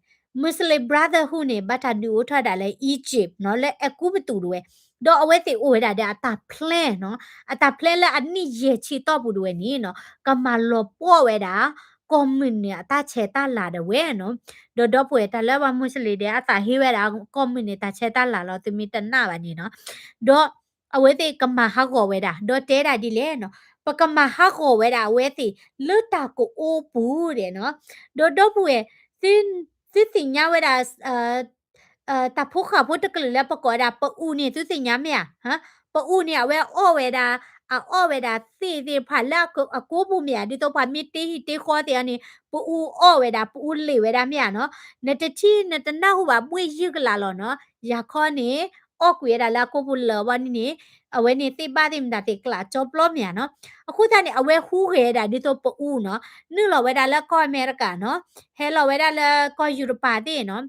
มุสลิมบราเธอร์ฮูเนี่ยบัตรดูทอดได้เลยอียิปต์เนาะและเอกูไปตูด้วยดอกเอาไว้ติโอ้ยดาเดอัตาเพลนเนาะอัตาเพลนแล้วอันนี้เยชีต่อบุด้วยนี่เนาะก็มาลบปัวไว้ดาคอมมินเนี่ยตาเชตาลาเดเวเนาะดอกบวยแต่แล้วว่ามุสลิมเดียตาฮิเวดาคอมมินเนี่ยตาเชตาลาเราจะมีตันหน้าวันนี้เนาะดอก เอาไว้ติกำมาฮักโกเวดาโดเตดาดิเลเนาะปะกำมาฮักโกเวดาเวติลุตาโกโอปูเดเนาะโดปุเอซินซิสิญญาเวดาตาพุขาพุตะกะแล้วปะกอดาปะอูนี่ซิสิญญาเมียฮะปะอูเนี่ยเวโอเวดาออเวดาสิผ่านแล้วก็อะกูบุเมียดิโตปามิติฮิติคอเตอันนี้ปะอูออเวดาปะอูเลเวดาเมียเนาะเนตที่เนตนาหูว่าบุยยึกลาลอเนาะยาข้อนี้ ออกเวดาลาโกบุลเลวันนี้เอาไว้นี่ติบ้าติมดาติกลาจบล้อมเนี่ยเนาะအခုတည်းအဝဲဟူးခဲတာဒီတော့ပူနော်နုလော်ဝဲတာလက်ကောအမေရိကနော်ဟဲလော်ဝဲတာလက်ကောယူရိုပါတဲ့နော်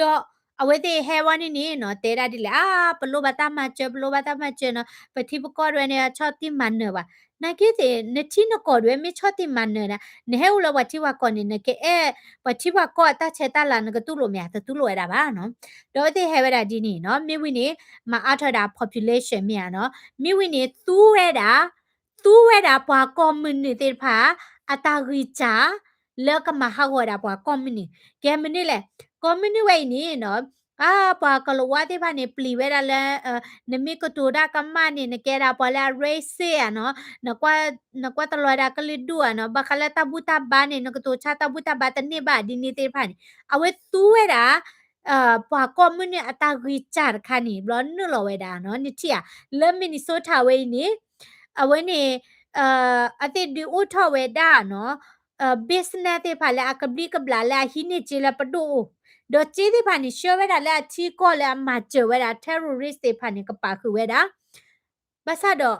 တော့ awete hewani ni no tera dile pelo bata mache no pati ko re ne choti manne ba na ke te ne ti no ko re me choti manne na ne he ulo wati wa ko ni ne ke pati wa ko ta che ta la ne ke tu lo mya tu lo era ba no do te he ra di ni no mi wi ni ma atha population mya no mi wi ni tu era pa community pha ata ri cha le ka ma ha wa da pa community ke mi ni le community ni no pa kalawati pa ni pliwera la nami ko tuda kamani ne kera pala race ano na kwa talwada kalidua no bakala tabuta bani no to chata buta batani ba dinite pani awe tuwera pa komuni ata richard khani blon no lo weda no ni tia le minnesota we ni awe ni ate di uto weda no business te pala akabli kabla la hini chila padu do chi di phani show weda la chi ko la ma che weda terrorist te phani ka pa khu weda basa do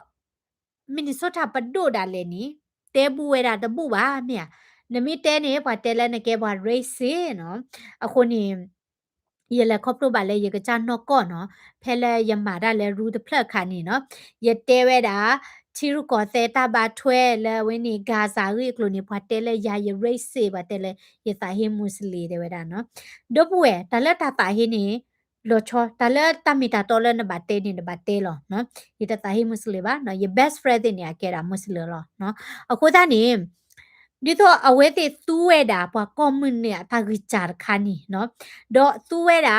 minnesota padu da le ni te bu weda da bu ba mya nami te ne pa te la ne ke ba race no ako ni ye la khop to ba le ye ka cha no ko no phele ye ma da le ru the plug khani no ye te weda chi ru ko te ta ba thwe le wen ni gaza ri klo ni pa te le ya ye race ba te le ye ta hi musli de weda no do pu we ta la ta ta hi ni lo cho ta la ta mi ta to le na ba te ni na ba te lo no ye ta ta hi musli ba no ye best friend de ni a ke da musli lo no a ko ta ni dito awete tuweda pa common ne ta gichar khani no do tuweda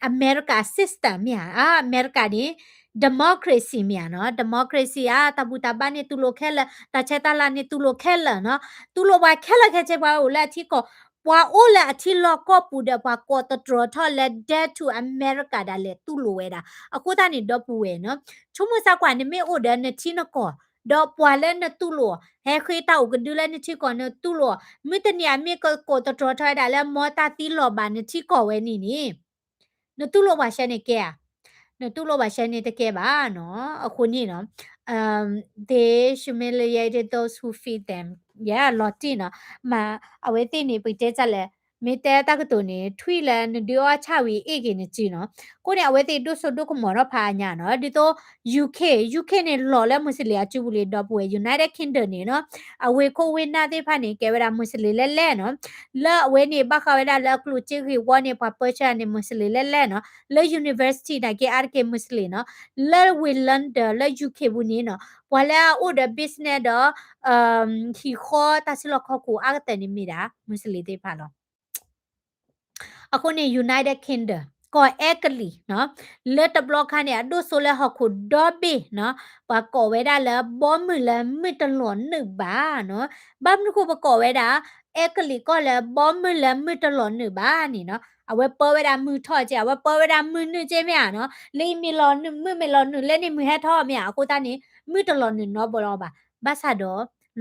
america system ya america ni democracy mya no democracy tabuta ba ne tu lo khela ta cheta la ne tu lo khela no tu lo ba khela khe che ba o la thi ko wa o la thi lo ko pu de pa ko to tro tho le dead to america da le tu lo weda akuta ni do pu we no chumu sa kwa ni me o de ne thi no ko do pwa le ne tu lo he khri ta u gdu le ni thi ko ne tu lo mi te ni a mi ko to tro tho da le mo ta ti lo ba ni thi ko we ni no tu lo ba sha ne ke no tu lo ba sha ne te ke ba no aku ni no they humiliated those who feed them yeah lotina ma awe ti ni pi te cha le mi te ta ka to ni thui le ni dio a cha wi e ke ni chi no ko ni awe ti do so do ko mo ro pha nya no di to UK ni lo le musli a chu bu le do pu United Kingdom ni no awe ko we na te pha ni ke ba musli le no la awe ni ba kha we da la klu chi ri wo ni pa pa cha ni musli le no le university da ke ar ke musli no le we london le UK bu ni no wala o the business do hi kho ta si lo kho ku a te ni mi da musli te pha lo အခုနေ United Kingdom ก็เอกลีเนาะเลตบล็อกค่ะเนี่ยดูโซเลฮอคุดอบีเนาะปะก่อไว้ได้แล้วบอมมือแล้วมือตลอดหนึ่งบ้าเนาะบ้ามนุคูปะก่อไว้ได้เอกลีก็แล้วบอมมือแล้วมือตลอดหนึ่งบ้านี่เนาะเอาไว้เปิดไว้ได้มือทอดเจ้าไว้เปิดไว้ได้มือหนึ่งเจ้าเนี่ยเนาะเลยมีรอหนึ่งมือไม่รอหนึ่งเล่นในมือให้ทอดเนี่ยกูตอนนี้มือตลอดหนึ่งเนาะบลอบะบาซาดอ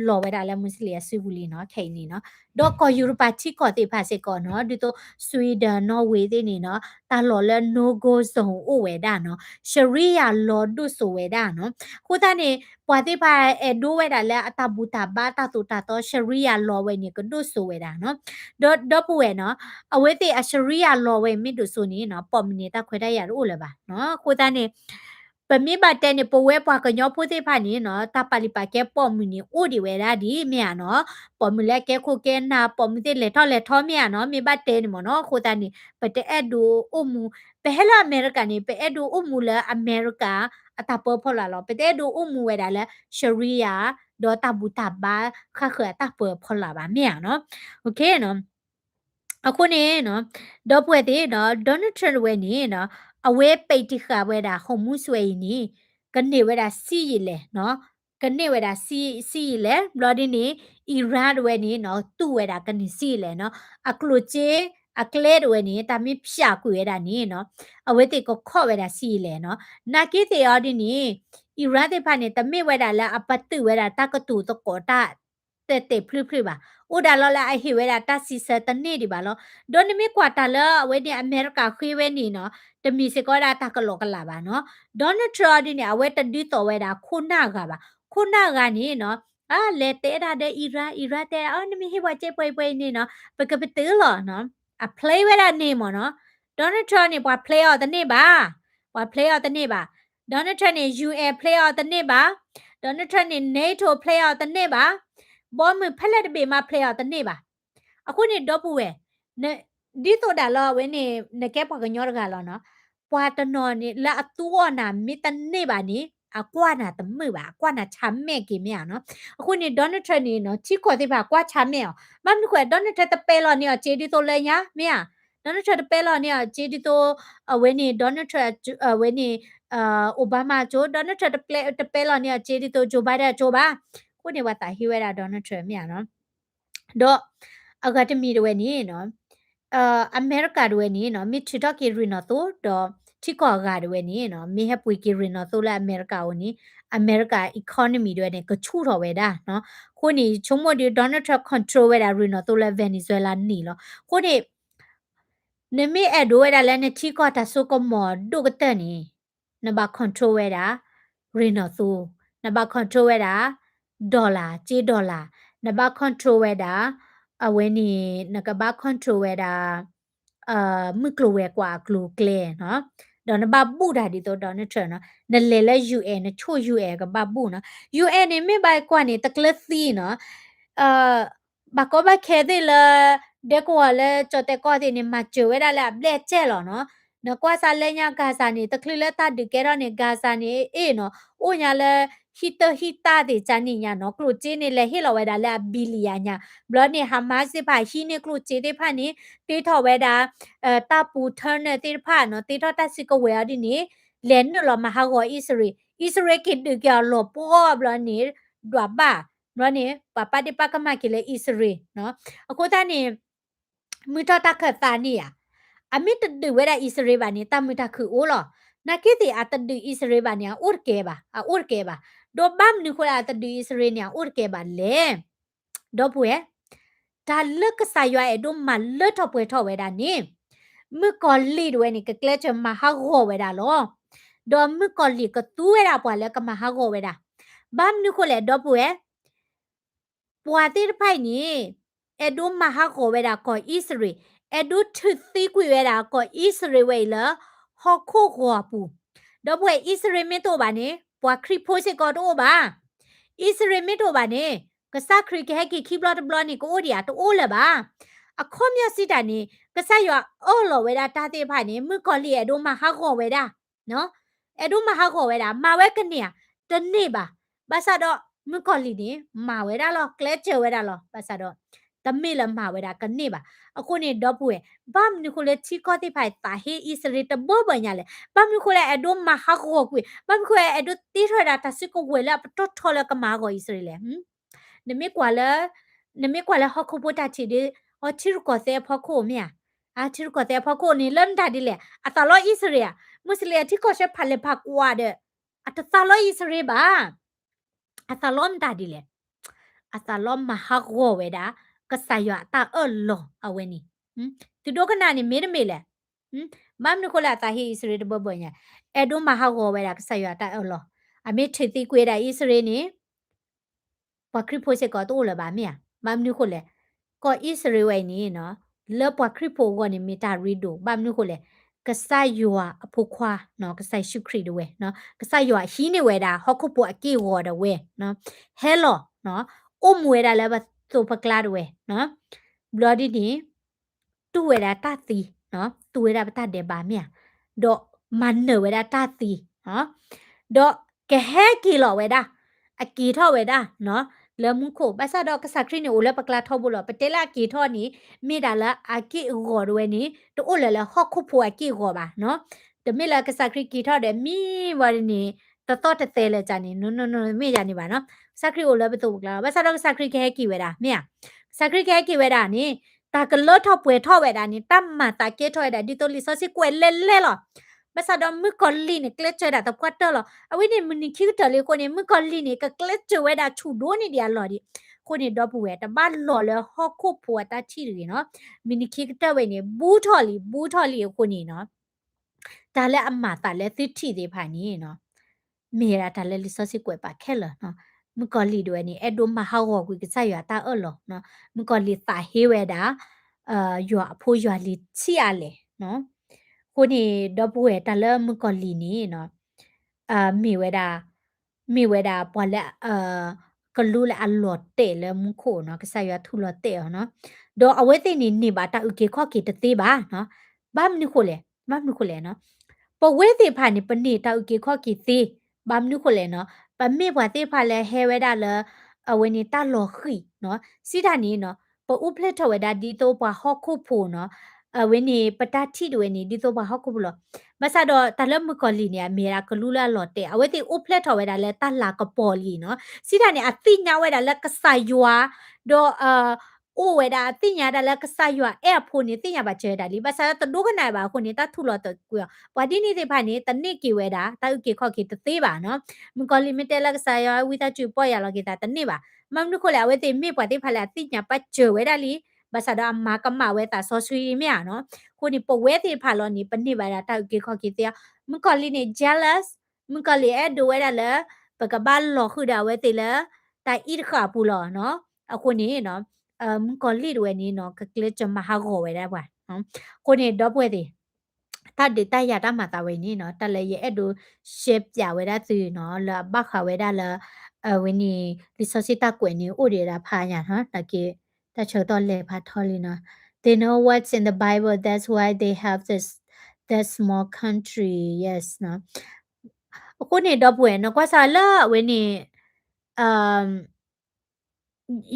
รอไว้ได้แล้วมุสลิมซิบุลีเนาะแค่นี้เนาะดอกก็ยุโรปาที่ก่อติภาเสก่อนเนาะดูตัวสวีเดนนอร์เวย์ที่นี่เนาะ ตาหลอและ no go zone โอเวดาเนาะ sharia law ดุสเวดาเนาะคูตานี่ปฏิภาดูเวดาและตาบูตาบาตาตุตาโต sharia law เวนี่ก็ดุสเวดาเนาะดปเวเนาะเอาไว้ที่ sharia law เวมิดุสุนี่เนาะปอมนี่ตาควได้ยารู้เลยบ่าเนาะคูตานี่ปมีบาแต่นี่ปเวปากะญอพุติภานี่เนาะตาปาลิปาแกปอมนี่อูดิเวดาดีเมียเนาะปอมแลแกคูแกนาปอมติเลทอเมียเนาะมีบาเตนี่หมอเนาะคูตานี่ปะเตอดูอุมู pehela america ni pe edu umula america atapo phola lo pe edu umu we da le sharia do tabuta ba kha khwa ta po phola ba mya no okay no အခုနေနော်ဒေါ်ပွဲတဲ့နော်ဒေါ်နယ်ထရန့်ဝဲနေနော်အဝဲပိတ်တိခါဝဲတာဟုံမှုဆွေနေကနေဝဲတာစီရလေနော်ကနေဝဲတာစီလေဘလော်ဒီနေအီရန်ဝဲနေနော်သူ့ဝဲတာကနေစီလေနော်အခလိုချေအခလဲဝဲနေတာမိဖြာကွေတာနေနော်အဝဲတဲ့ကိုခော့ဝဲတာစီလေနော်နာကိတဲ့အော်ဒီနေအီရန်တဲ့ဖာနေတမိဝဲတာလာအပတ်တူဝဲတာတကတူတကောတာတဲ့ဖလပါ โอดาลอละไอฮิเวดาตาซีเซตนี่ดิบาลอโดนมีกว่าตาละเวนี่อเมริกาคุยเวนี่เนาะตะมีสิก็ดาตากะโลกะลาบาเนาะดอนทรัดิเนี่ยเวตดิโตเวดาคุนากะบาคุนากะนี่เนาะเลเตดาเดอีราเตนมีฮิวาเจป่วยๆนี่เนาะปะกะปะตือลอเนาะเพลย์เวดานี่มอเนาะ Donald Trump นี่ว่า play out ตะนี่บ่าว่า play out ตะนี่บ่า Donald Trump นี่ UN play out ตะนี่บ่า Donald Trump นี่ NATO play out ตะนี่บ่าบ่มือพะละตะเบมา play out ตะนี่บ่าအခုนี่ดอปูเวเนี่ยดิโตดาลอเวนี่นแกปะกะญอรกาลอเนาะปวาตะนอนี่ละอตัวน่ะมิตะนี่บ่านี่อกว่าน่ะตะมือบ่ากว่าน่ะช้ำแม่กิเมียเนาะအခုนี่ Donald Trump นี่เนาะที่ขอที่บ่ากว่าช้ำแม่มันขว Donald Trump ตะเปลอนี่เจดิโตเลยญะเมีย Donald Trump ตะเปลอนี่เจดิโตเวนี่ Donald Trump เวนี่โอบามาโจ Donald Trump ตะเปลอนี่เจดิโตโจไบเดนโจบ่าคุนี่ว่าตาฮิเวดา Donald Trump เมียเนาะดอအကတမီတွေနေနော်အမေရိကတွေနေနော်မီချီတော့ကီရီနော်တော့တီကောကတွေနေနော်မီဟပွေကီရီနော်တော့လာအမေရိကကိုနေအမေရိက economy တွေနေကချူတော့ဝဲတာနော်ခုနေချုံမဒီ Donald Trump control ဝဲတာရီနော်တော့လာ Venezuela နေလို့ခုနေနမေအဒိုဝဲတာလည်းနေတီကောတာဆိုကမော်ဒုကတဲ့နေနဘာ control ဝဲတာရီနော်တော့နဘာ control ဝဲတာဒေါ်လာကြေးဒေါ်လာနဘာ control ဝဲတာအဝဲနေနကဘာ control ဝဲတာมึกลัวแวกว่ากลัวเกลเนาะดอนบาบูดาดิโตดอนเทรเนาะนเลเล UN นะချို UN กบาบูเนาะ UN นี่ไม่บายกว่านี่ตะกลซีเนาะเอ่อบาก็บาเคเดลเดกว่าเลจอเตก็ตินี่มาจ่วยดาละเบลเจเหรอเนาะนกว่าซาเลญากาซานี่ตะคลิเลตาดิเกรอนี่กาซานี่เนาะโอญาเลฮิตาดิจานี่ญาเนาะกลูจีนี่เลฮิลอเวดาละบิลิยาญาบลอนี่ฮามาสสิพาฮินี่กลูจีติพานี่ติทอเวดาตาปูเทนติพาเนาะติทอตาสิกเวอดินี่เลนลอมาฮากออิสราคิดดึกยาลอปัวบลอนี่ดวบาบลอนี่ปะปะดิปะกะมากิเลอิสราเนาะအခုတนี่มือทอตาขะตานี่อ่ะအမစ်တဒဝဲဒါဣစရေဘာနေတာမတာခုအိုလောနာကိတိအတဒဣစရေဘာနီဥရကေဘာဥရကေဘာဒိုဘမ်နိခိုလာတဒဣစရေနီဥရကေဘာလေဒိုပွေဒါလက်ကဆာရွဲ့ဒိုမလတ်တော့ပွေတော့ဝဲဒါနိမကောလီဒဝဲနိကကလက်ချမဟာဂောဝဲဒါလောဒိုမကောလီကတူဝဲဒါပွာလက်ကမဟာဂောဝဲဒါဘမ်နိခိုလေဒိုပွေပွာတိဖိုင်နိအဒိုမဟာဂောဝဲဒါကောဣစရေအဒုထသိကွေရတာကိုဣစရေဝေလဟခုခောပူတော့ဘွေဣစရေမင်းတို့ပါနေပွာခရီဖိုးစစ်ကတော့ပါဣစရေမင်းတို့ပါနေကစခရီကဟက်ကီခီဘလတ်ဘလနီကိုအိုဒီယာတိုးလပါအခေါမျက်စိတန်နေကစရွာအော်လော်ဝဲတာတာတေဖိုင်နေမကော်လီအဒိုမဟာခောဝဲတာနော်အဒိုမဟာခောဝဲတာမာဝဲကနေတနေ့ပါဘာသာတော့မကော်လီနေမာဝဲတာလောကလဲချဲဝဲတာလောဘာသာတော့တမေလမာဝဲတာကနေပါအခုနေတော့ပွေဘာမနိခိုလေချီကောတိဖိုင်တာဟေဣစရေတဘောပညာလေဘာမနိခိုလေအဒိုမဟာခောကွေဘာမနိခိုလေအဒိုတီထရတာစကိုဝဲလာပတော့ထော်လကမာကိုဣစရေလေနမေကွာလေဟခုပတာချီဒီဟချီရကောစေဖခိုမြာအာချီရကောစေဖခိုနေလန်တာဒီလေအတလောဣစရေမွတ်စလီတီကိုရှေဖလေဖကွာတဲ့အတလောဣစရေဘာအတလောမ်တာဒီလေအတလောမဟာခောဝဲတာကဆာယတာအလောအဝဲနီသူတို့ကနာနေမေးမေးလေမမ်နကိုလာတာဟီဣစရေတဘဘညာအဒိုမဟာဂောဝဲတာကဆာယတာအလောအမေထေတိကွေတာဣစရေနေပခရိဖိုစေကတော့လပါမြမမ်နကိုလေကောဣစရေဝဲနီနော်လောပခရိဖိုကနေမီတာရီဒိုမမ်နကိုလေကဆာယွာအဖို့ခွာနော်ကဆာရှုခရီဒဝဲနော်ကဆာယွာဟီနေဝဲတာဟောခုပအကေဝေါ်ဒဝဲနော်ဟဲလောနော်အုံဝဲတာလည်းဆိုပကလာဒဝဲနော်ဘလော်ဒီနီတူဝဲတာတသီနော်တူဝဲတာပတတဲ့ပါမြဒေါ်မန်နဝဲတာတသီနော်ဒေါ်ကဟဲကီလောဝဲတာအကီထောဝဲတာနော်လမှုခိုဘာသာတော့ကစခရီနေအိုလပကလာထောဘူးလောပတဲလာကီထောနီမိဒါလာအကီဂေါ်ဝဲနီတိုးလလဟခုဖိုအကီဂေါ်ပါနော်တမေလာကစခရီကီထောတဲ့မိဝရနီတတော်တသေးလဲကြနေနိုမိကြနေပါနော်စခရီအိုလပတူကလာဘာသာတော့ကစခရီကဟဲကီဝဲတာမြစခရီကဟဲကီဝဲတာနီတာကလောထောပွေထောဝဲတာနီတမ်မာတာကေထောဝဲတာဒီတိုလီဆောစီကွဲလဲလောဘာသာတော့မကောလီနေကလက်ချတာတကွတ်တော့လောအဝိနေမနီခိတလေကိုနေမကောလီနေကကလက်ချဝဲတာချူဒိုးနေဒီအလော်ဒီကိုနေတော့ပွေတဘာလော်လဲဟောခုပွာတာချီရီနော်မနီခိတဝဲနေဘူးထော်လီကိုနေနော်ဒါလည်းအမတာလည်းသစ်ထီသေးဖာနေနော်မေရာဒါလည်းလီဆောစီကွဲပါခဲလောနော်မကောလီတွေနေအဒိုမဟာဝကွေကဆရတာအလောနော်မကောလီတာဟေဝဲတာရွာအဖိုးရွာလီချီရလေနော် ခုနေတော့ပွဲတလမကောလီနီနော်မီဝဲတာပွာလက်ကလူလာအလော့တဲလမခိုနော်ကဆာရထူလော့တဲနော်ဒေါ်အဝဲသိနေနေပါတာဥကေခော့ကေတသေးပါနော်ဘာမနုခိုလေဘာမနုခိုလေနော်ပဝဲသေးဖာနေပနေတာဥကေခော့ကေသေးဘာမနုခိုလေနော်ပမေဘွာသေးဖာလဲဟဲဝဲတာလအဝဲနေတာလော်ခီနော်စီတာနေနော်ပဥပလက်ထဝဲတာဒီတော့ဘွာဟော့ခုဖိုနော်အဝဲနေပတာတိတွေနေဒီတော့ဘွာဟော့ခုဖလောမဆာတော့တလမကောလီနေအမေရာကလူလာလော်တဲ့အဝဲတိဥပလက်ထဝဲတာလဲတလာကပေါ်လီနော်စီတာနေအတိညာဝဲတာလက်ကဆာယွာတော့အိုဝဲတာတိညာတာလက်ကဆာယွာအဲ့ဖိုနေတိညာပါကျဲတာလီမဆာတော့ဒုခနိုင်ပါခုနေတာထူလော်တော့ကွာဘွာဒီနေတဲ့ဖာနေတနစ်ကေဝဲတာတာဥကေခော့ကေတသေးပါနော်မကောလီမီတဲလက်ကဆာယွာဝီတာချူပေါ်ရလော်ကေတာတနစ်ပါမမ်နုခိုလေအဝဲတိမေပွားတိဖာလာတိညာပါကျဲဝဲတာလီမဆာတော့အမကမဝဲတာဆောဆွီမြာနော်ခုနေပဝဲတိဖာလောနေပနစ်ပါတာတာဥကေခော့ကေတဲ့မကောလီနေ jealous မကောလီအဲ့ဒိုဝဲတာလေပကဘာလော်ခုဒါဝဲတိလေတိုင်ဣခါပူလောနော်အခုနေနော်မကောလီတွေနေနော်ကကလေချမဟာဂောဝဲတာပါနော်ခုနေတော့ပွဲတိတတ်တရတာမတာဝဲနေနော်တလည်းရဲ့အဲ့ဒို shape ပြဝဲတာသူနော်လာဘခဝဲတာလာဝင်းနေဒီစစစ်တာကွယ်နေဥရတာဖာညာနော်တကေတချောတော့လေဖာထော်လီနော် they know what's in the Bible. That's why they have this that small country. Yes, no. အခုနေတော့ပွဲနော်ကွာစားလာဝင်းနေအမ်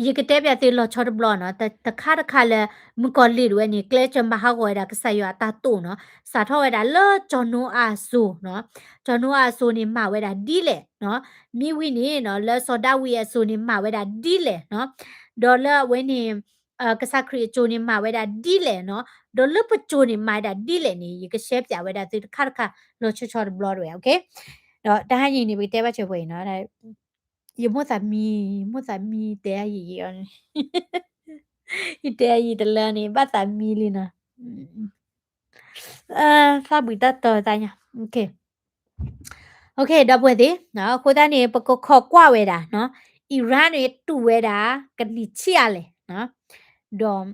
ယကတဲ့ပြတဲ့လောချော့ဘလောနော်တခါတခါလဲမကောလီဝဲနေကလဲချမဟာဝဲတာကဆယတာတုနော်စာထောဝဲတာလောဂျွန်နိုအာဆူနော်ဂျွန်နိုအာဆူနေမဝဲတာဒီလေနော်မိဝိနေနော်လဲစောဒဝီအဆူနေမဝဲတာဒီလေနော်ဒေါ်လာဝဲနေကစားခရီချိုနေမဝဲတာဒီလေနော်ဒေါ်လပချိုနေမတာဒီလေနေယကရှက်ပြဝဲတာတခါတခါလောချော့ဘလောဝဲโอเคတော့ဒါဟရင်နေပြီတဲဘချေပွေနော်ဒါ也莫在咪得意啊，一得意的了呢，把咱咪哩呢，发不得到咱呀，OK。โอเคတော့ပွဲသေးနော်ခိုးသားနေပကခေါ်ကွာဝဲတာနော်အီရန်နေတူဝဲတာကတိချရလေနော်ဒေါ်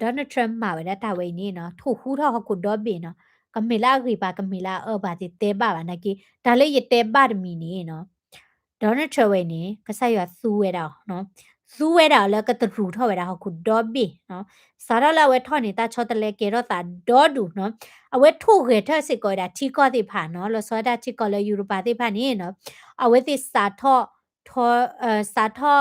ဒေါ်နယ်ထရမ့်မှာဝဲတာဝဲနေနော်ထို့ဟူထောက်ခုဒေါ်ဘီနော်ကမီလာဂရီပါကမီလာဘာတိတဲပါပါနကီဒါလေးရတဲပါမီနေနော်ဒေါ်နယ်ထရဝဲနေကဆရဆူဝဲတာနော်ဇူးဝဲတာလည်းကတရူထောက်ဝဲတာဟုတ်ခုဒေါ်ဘီနော်စားတော့လာဝဲထောက်နေတာချောတလဲကေတော့တာဒေါ်ဒူနော်အဝဲထုတ်ရထစစ်ကောတာထီကောတိဖာနော်လောစောတာထီကောလေယူရိုပါတိဖာနေနော်အဝဲတိစာထောထောစာထော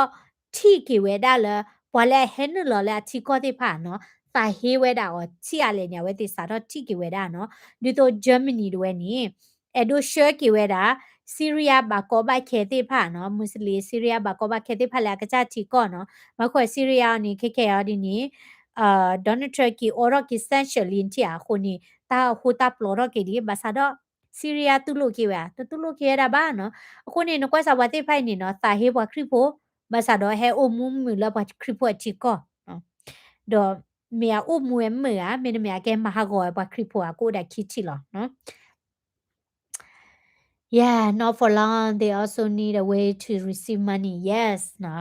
ထီကေဝဲတာလေဘွာလဲဟဲနလောလဲထီကောတိဖာနော်တာဟေးဝဲတာ哦ချီရလေညာဝဲတိစာထောထီကေဝဲတာနော်ဒီတော့ဂျာမနီတွေနေအဲ့ဒိုရှယ်ကေဝဲတာဆီးရီးယားဘာကောဘခဲတိဖာနော်မွတ်စလီဆီးရီးယားဘာကောဘခဲတိဖာလာကကြချီကောနော်မခွဲဆီးရီးယားနေခေခေရဒီနေဒေါ်နယ်ထရက်ကီအော်ရကီဆန်ရှယ်လင်းတီအခုနေတာဟိုတာပလော်ရကီဒီဘာသာတော့ဆီးရီးယားတူလို့ကေဝါတူလို့ကေရတာဘာနော်အခုနေနကွက်စာဝတိဖိုင်နေနော်တာဟေဘွာခရီဖိုဘာသာတော့ဟဲအိုမူမူလာဘခရီဖိုချီကောနော်တော့မြေအိုမူမမေမင်းမြေကဲမဟာကောဘခရီဖိုကိုဒါခီချီလောနော်Yeah, not for long. They also need a way to receive money. Yes, no.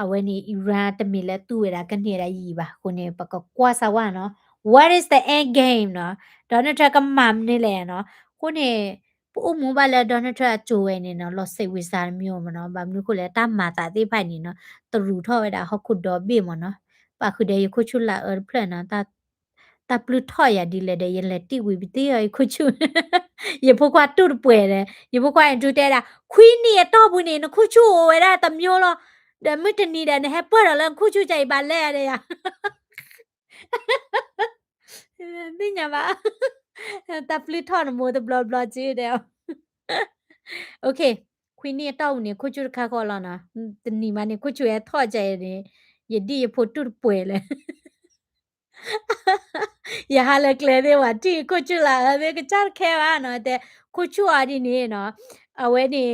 အဝဲနေအီရန်တမီလဲတူရတာကနေရည်ပါကိုနေပကကွာဆာဝါနော် What is the end game နော်ဒေါ်နယ်ထရက်ကမမ်နေလဲနော်ကိုနေပို့မဘာလဲဒေါ်နယ်ထရက်ကြိုးဝဲနေနော်လော့စိတ်ဝိစားမျိုးမနော်ဘာမျိုးကိုလဲတမတာတိဖိုင်နေနော်တရူထော်ရတာဟုတ်ခုတော့ဘေမနော်ပါခုတဲ့ခုချူလာဖလန်နော်တာပလူထော်ရဒီလေတဲ့ရလက်တိဝီပတိရခုချူရေဖို့ကွာတူပွဲတယ်ရေဖို့ကွာအန်တူတဲတာခွီးနေတော့ဘူးနေနခုချူဝဲတာတမျိုးလောဒါမတနီတဲ့ဟဲ့ပေါ်တော့ခုချူကြိုက်ပါလဲရတယ်ရသိညာပါတာပလူထော်နမို့တဘလဘလကြည့်တယ် Okay ခွီးနေတော့နေခုချူခါခေါ်လာနာတနီမနေခုချူရဲ့ထော့ကြရဲ့ရဒီဖို့တူပွဲလဲရဟာလကလေတဲ့ဝတီခုချူလာတဲ့ကချာခဲဝါနော်တဲ့ခုချူအဒီနေနော်အဝဲနေ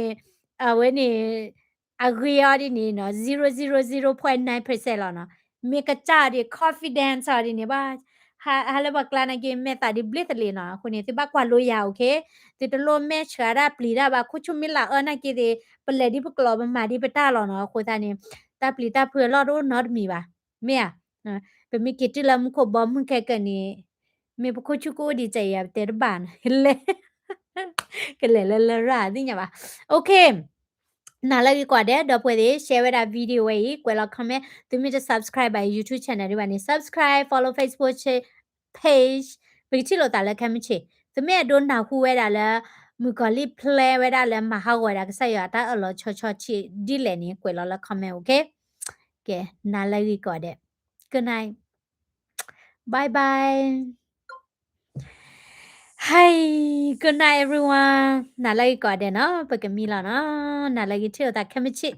အဂရီယာဒီနေနော်0.9% လောနော်မေကချာဒီ confidence အဒီနေပါဟာလဘကလာနကေမေတာဒီဘလစ်လေနော်ခုနေတိဘကွာလို့ရโอเคတိတလို့မဲချာရာပလီရာဘာခုချူမီလာအနာကေဒီပလက်ဒီပကလောဘမာဒီပတာလောနော်ခုသားနေတာပလီတာဖွေလောတော့ not မီပါမေပမိကတိလမ်ကိုဘမခဲကနေ me bako chuko di jaya ter ban le que le ra di nya ba okay နားလည်းကြွားတဲ့တော့ပွဲတွေ share တာ video ရေးကွယ်လောက် comment သူမြင့် subscribe ပါ YouTube channel တွေပါနေ subscribe follow Facebook page ဘယ်ချီလို့တာလဲခံမချေသူမြင့်တို့နောက်ခုဝဲတာလဲမူကလေး play ဝဲတာလဲမဟာဝဲတာကဆက်ရတာအလောချောချောချီဒီလဲနေကွယ်လောက် comment okay ကဲနားလည်းကြွားတဲ့ good night bye bye Hi good night everyone နားလည်းကြွားတဲ့နော်ပကမီလာနော်နားလည်းချေတာခံမချေ